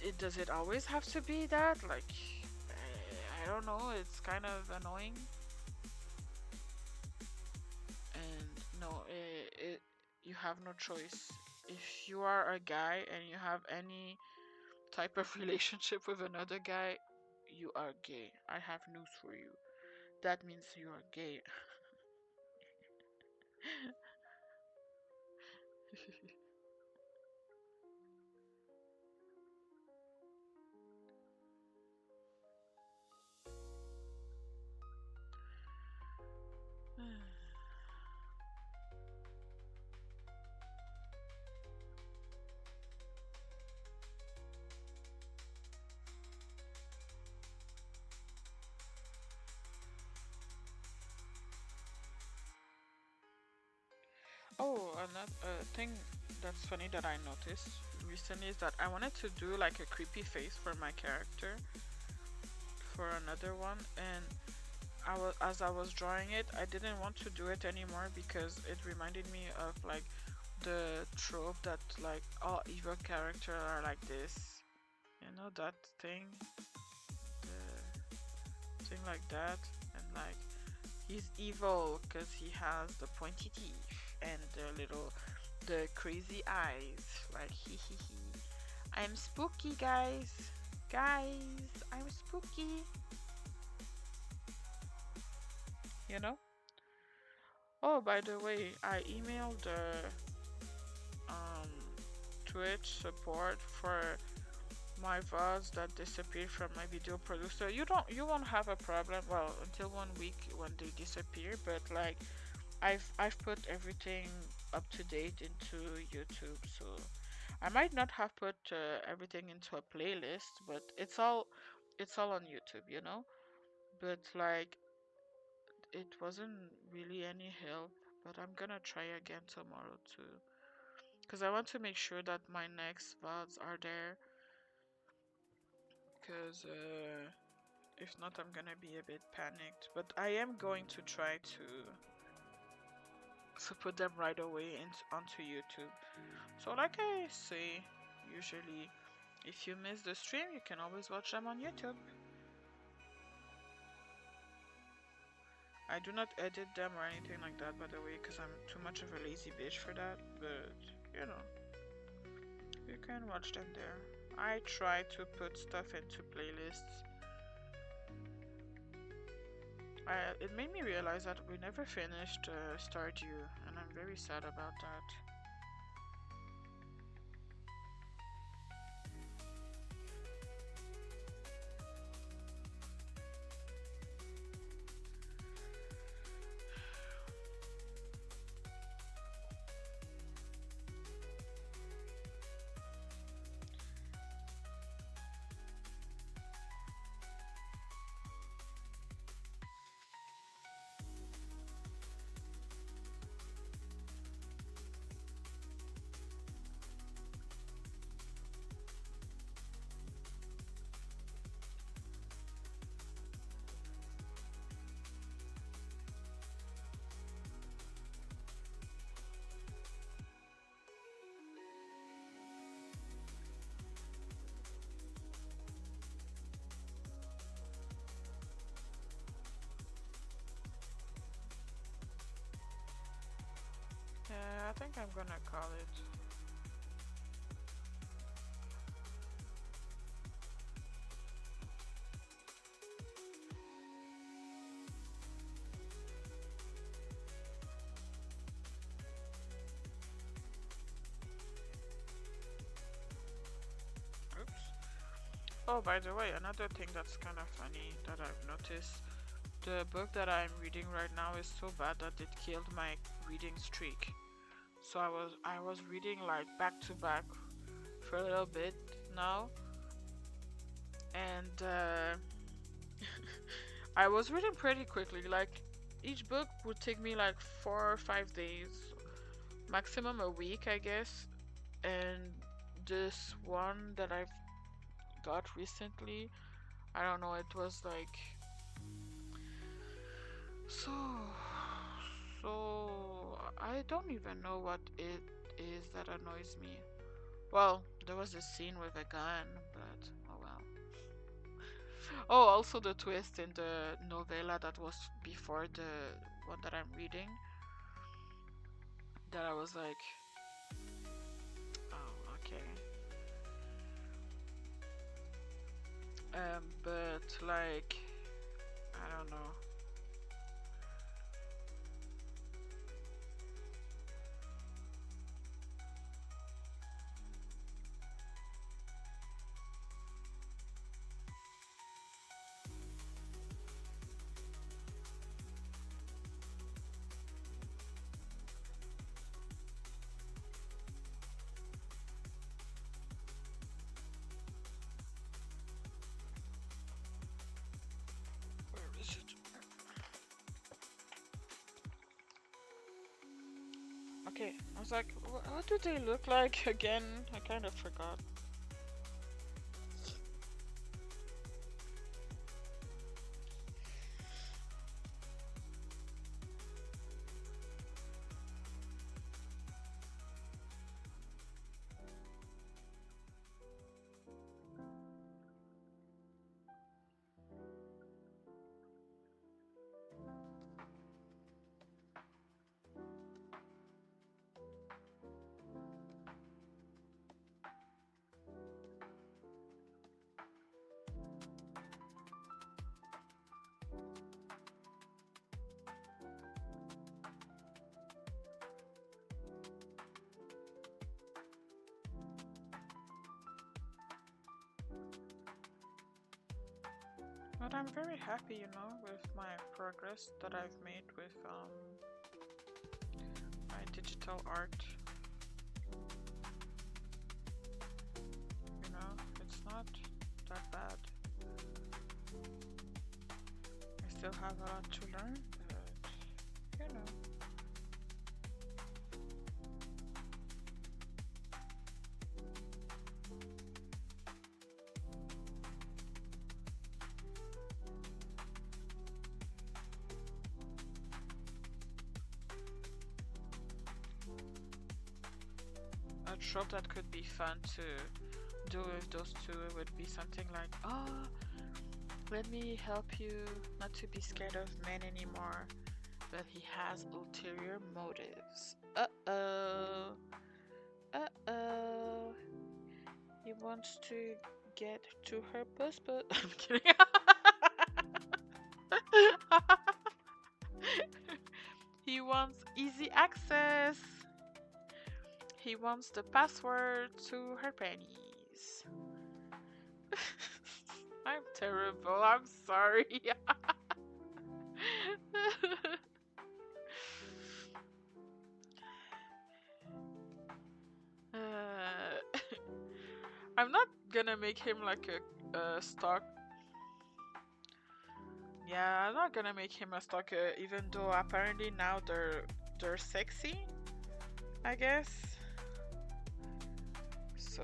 it does it always have to be that? Like, I don't know. It's kind of annoying. And no, you have no choice. If you are a guy and you have any type of relationship with another guy, you are gay. I have news for you. That means you are gay. Oh, another thing that's funny that I noticed recently is that I wanted to do like a creepy face for my character for another one, and as I was drawing it, I didn't want to do it anymore because it reminded me of like the trope that like all evil characters are like this. You know that thing, the thing like that, and like he's evil because he has the pointy teeth and the crazy eyes. Like hee hee hee. I'm spooky, guys. Guys, I'm spooky. You know? Oh, by the way, I emailed um, Twitch support for my VODs that disappeared from my video producer. You won't have a problem, well, until 1 week when they disappear, but like I've put everything up to date into YouTube, so I might not have put everything into a playlist, but it's all on YouTube, you know? But like it wasn't really any help, but I'm gonna try again tomorrow too. Because I want to make sure that my next VODs are there. Because if not, I'm gonna be a bit panicked. But I am going to try to put them right away onto YouTube. So like I say, usually if you miss the stream, you can always watch them on YouTube. I do not edit them or anything like that, by the way, because I'm too much of a lazy bitch for that. But you know, you can watch them there. I try to put stuff into playlists. It made me realize that we never finished Stardew, and I'm very sad about that. Yeah, I think I'm gonna call it. Oops. Oh, by the way, another thing that's kind of funny that I've noticed, the book that I'm reading right now is so bad that it killed my reading streak. So I was reading like back to back for a little bit now, and I was reading pretty quickly. Like each book would take me like 4 or 5 days, maximum a week, I guess. And this one that I've got recently, I don't know, it was like so I don't even know what it is that annoys me. Well, there was a scene with a gun, but oh well. Oh, also the twist in the novella that was before the one that I'm reading, that I was like, oh, okay. But like, I don't know. Where is it? Okay, I was like, what do they look like again? I kind of forgot. But I'm very happy, you know, with my progress that I've made with my digital art. You know, it's not that bad. I still have a lot to learn, but you know. A trope that could be fun to do with those two would be something like, oh, let me help you not to be scared of men anymore, but he has ulterior motives. Uh-oh. Uh-oh. He wants to get to her puss puss. I'm kidding. He wants easy access. He wants the password to her panties. I'm terrible. I'm sorry. uh, I'm not gonna make him like a stalk. Yeah, I'm not gonna make him a stalker, even though apparently now they're sexy, I guess. So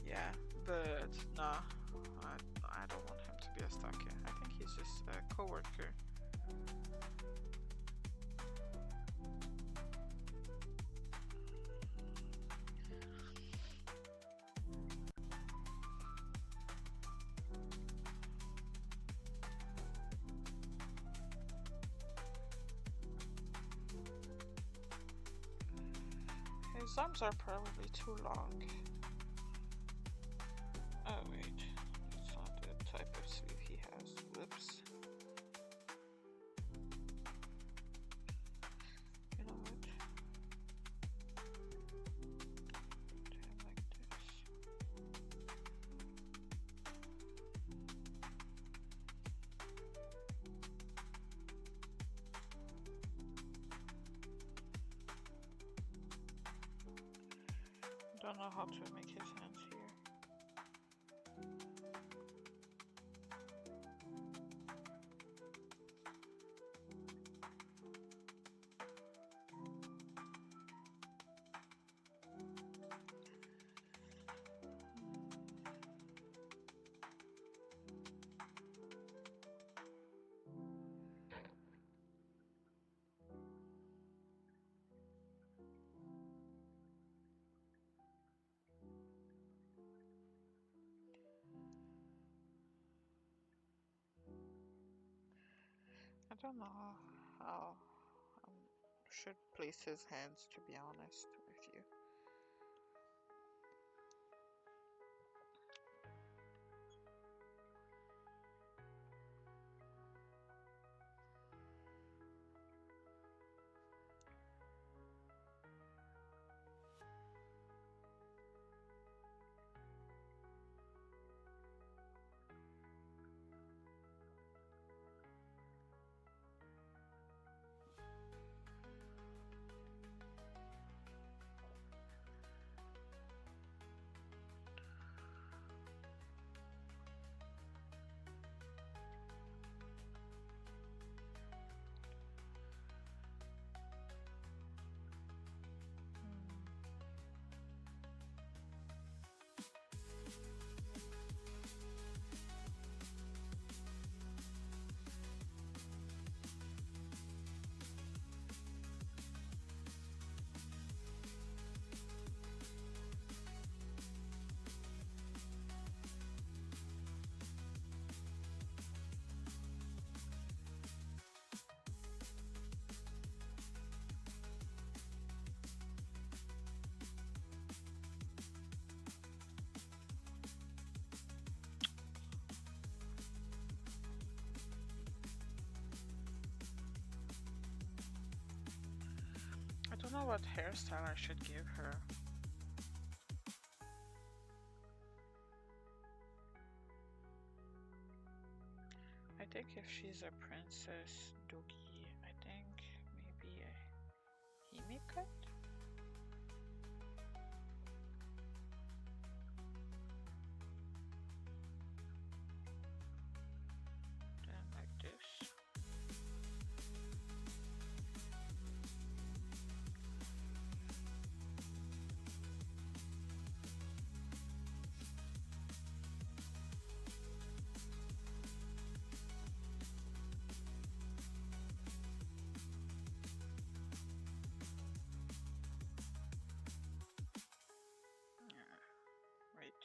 yeah, but nah, I don't want him to be a stalker. I think he's just a coworker. His arms are probably too long. Oh wait, that's not the type of sleeve he has. Whoops. You know what? Do him like this. Don't know how to make his hands here. I don't know how I should place his hands, to be honest with you. I don't know what hairstyle I should give her. I think if she's a princess Dogi, I think maybe a Himika? Then like this. Yeah, wait.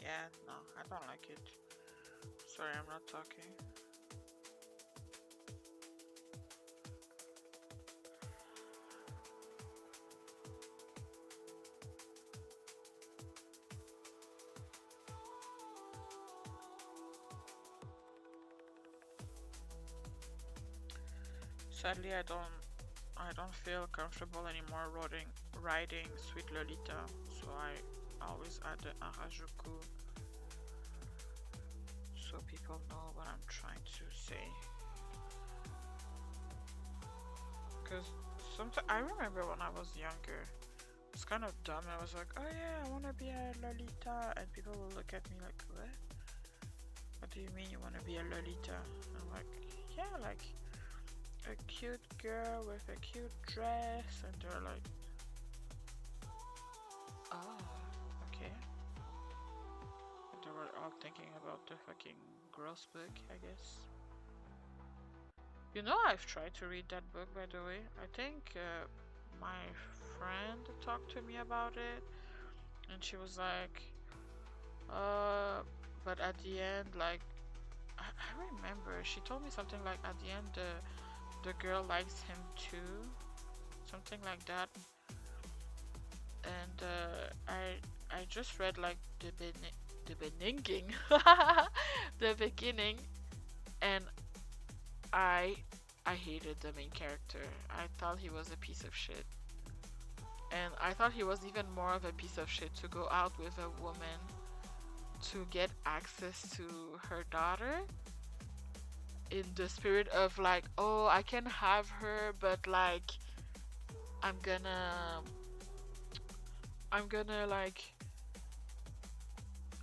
Yeah, no, I don't like it. Sorry, I'm not talking. Sadly, I don't feel comfortable anymore writing Sweet Lolita, so I always add the Harajuku so people know what I'm trying to say. Because sometimes I remember when I was younger, it's kind of dumb. I was like, oh yeah, I want to be a Lolita, and people will look at me like, what? What do you mean you want to be a Lolita? I'm like, yeah, like a cute girl with a cute dress, and they're like, oh, okay. And they were all thinking about the fucking gross book, I guess. You know, I've tried to read that book, by the way. I think my friend talked to me about it, and she was like, uh, but at the end, like, I remember she told me something like at the end, the girl likes him too, something like that. And I just read like the beginning, the beginning, and I I hated the main character. I thought he was a piece of shit. And I thought he was even more of a piece of shit to go out with a woman to get access to her daughter in the spirit of like, oh, I can have her, but like I'm gonna I'm gonna like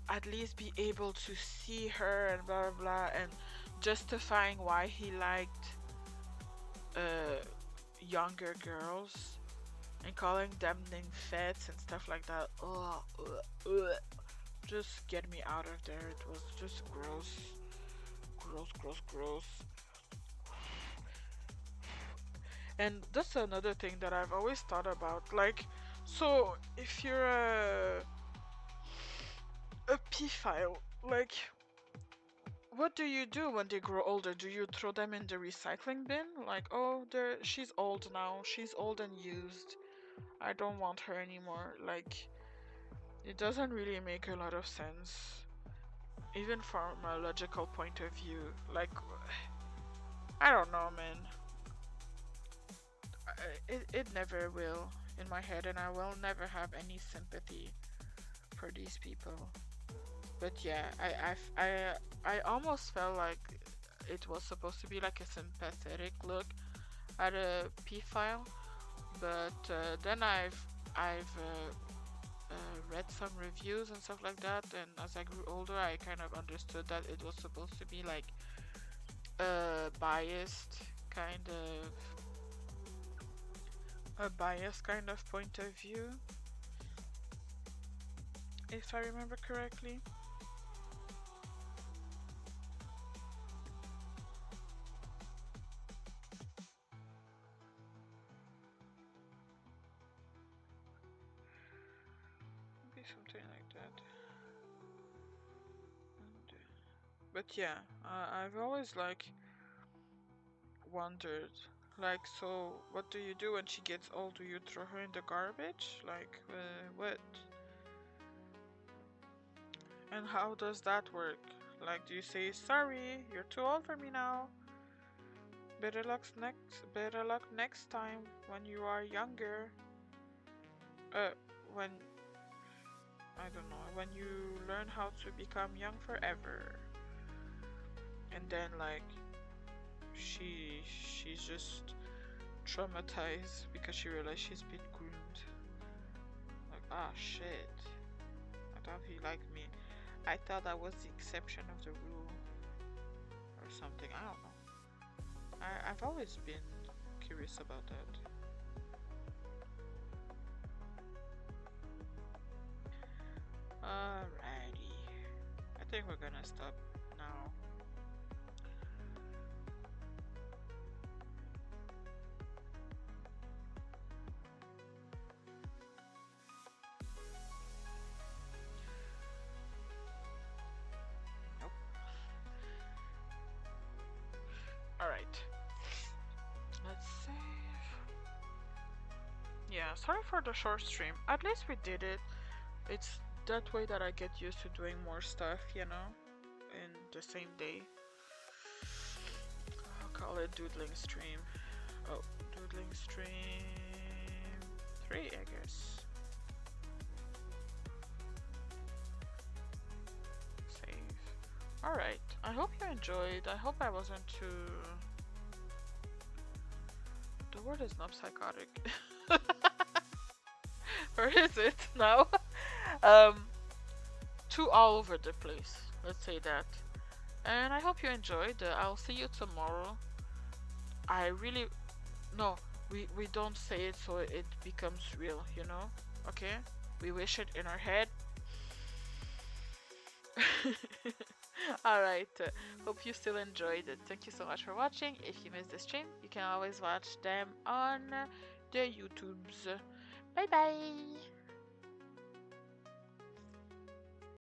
at least be able to see her and blah blah blah, and justifying why he liked uh younger girls and calling them nymphets and stuff like that. Oh, just get me out of there. It was just gross. Gross, gross, gross. And that's another thing that I've always thought about. Like, so if you're a P-file, like, what do you do when they grow older? Do you throw them in the recycling bin? Like, oh, she's old now. She's old and used. I don't want her anymore. Like, it doesn't really make a lot of sense. even from a logical point of view. Like, I don't know, man. It never will in my head, and I will never have any sympathy for these people. But yeah, I almost felt like it was supposed to be like a sympathetic look at a P-file, but then I've read some reviews and stuff like that, and as I grew older, I kind of understood that it was supposed to be like biased kind of a biased kind of point of view, if I remember correctly. Maybe something like that. But yeah, I've always like wondered, like, so what do you do when she gets old? Do you throw her in the garbage? Like, what? And how does that work? Like, do you say, sorry, you're too old for me now? Better luck next time when you are younger. Uh, when, I don't know, when you learn how to become young forever. And then, like, she's just traumatized because she realized she's been groomed. Like, ah, shit. I thought he liked me. I thought that was the exception of the rule or something. I don't know. I've always been curious about that. Alrighty. I think we're gonna stop now. Nope. Alright. Let's save. Yeah, sorry for the short stream. At least we did it. It's that way that I get used to doing more stuff, you know, in the same day. I'll call it doodling stream. Oh, doodling stream 3, I guess. Save. Alright, I hope you enjoyed. I hope I wasn't too... The word is not psychotic. Or is it now? um, Too all over the place. Let's say that. And I hope you enjoyed. I'll see you tomorrow. I really... No, we don't say it so it becomes real, you know? Okay? We wish it in our head. Alright, hope you still enjoyed it. Thank you so much for watching. If you missed the stream, you can always watch them on the YouTubes. Bye bye!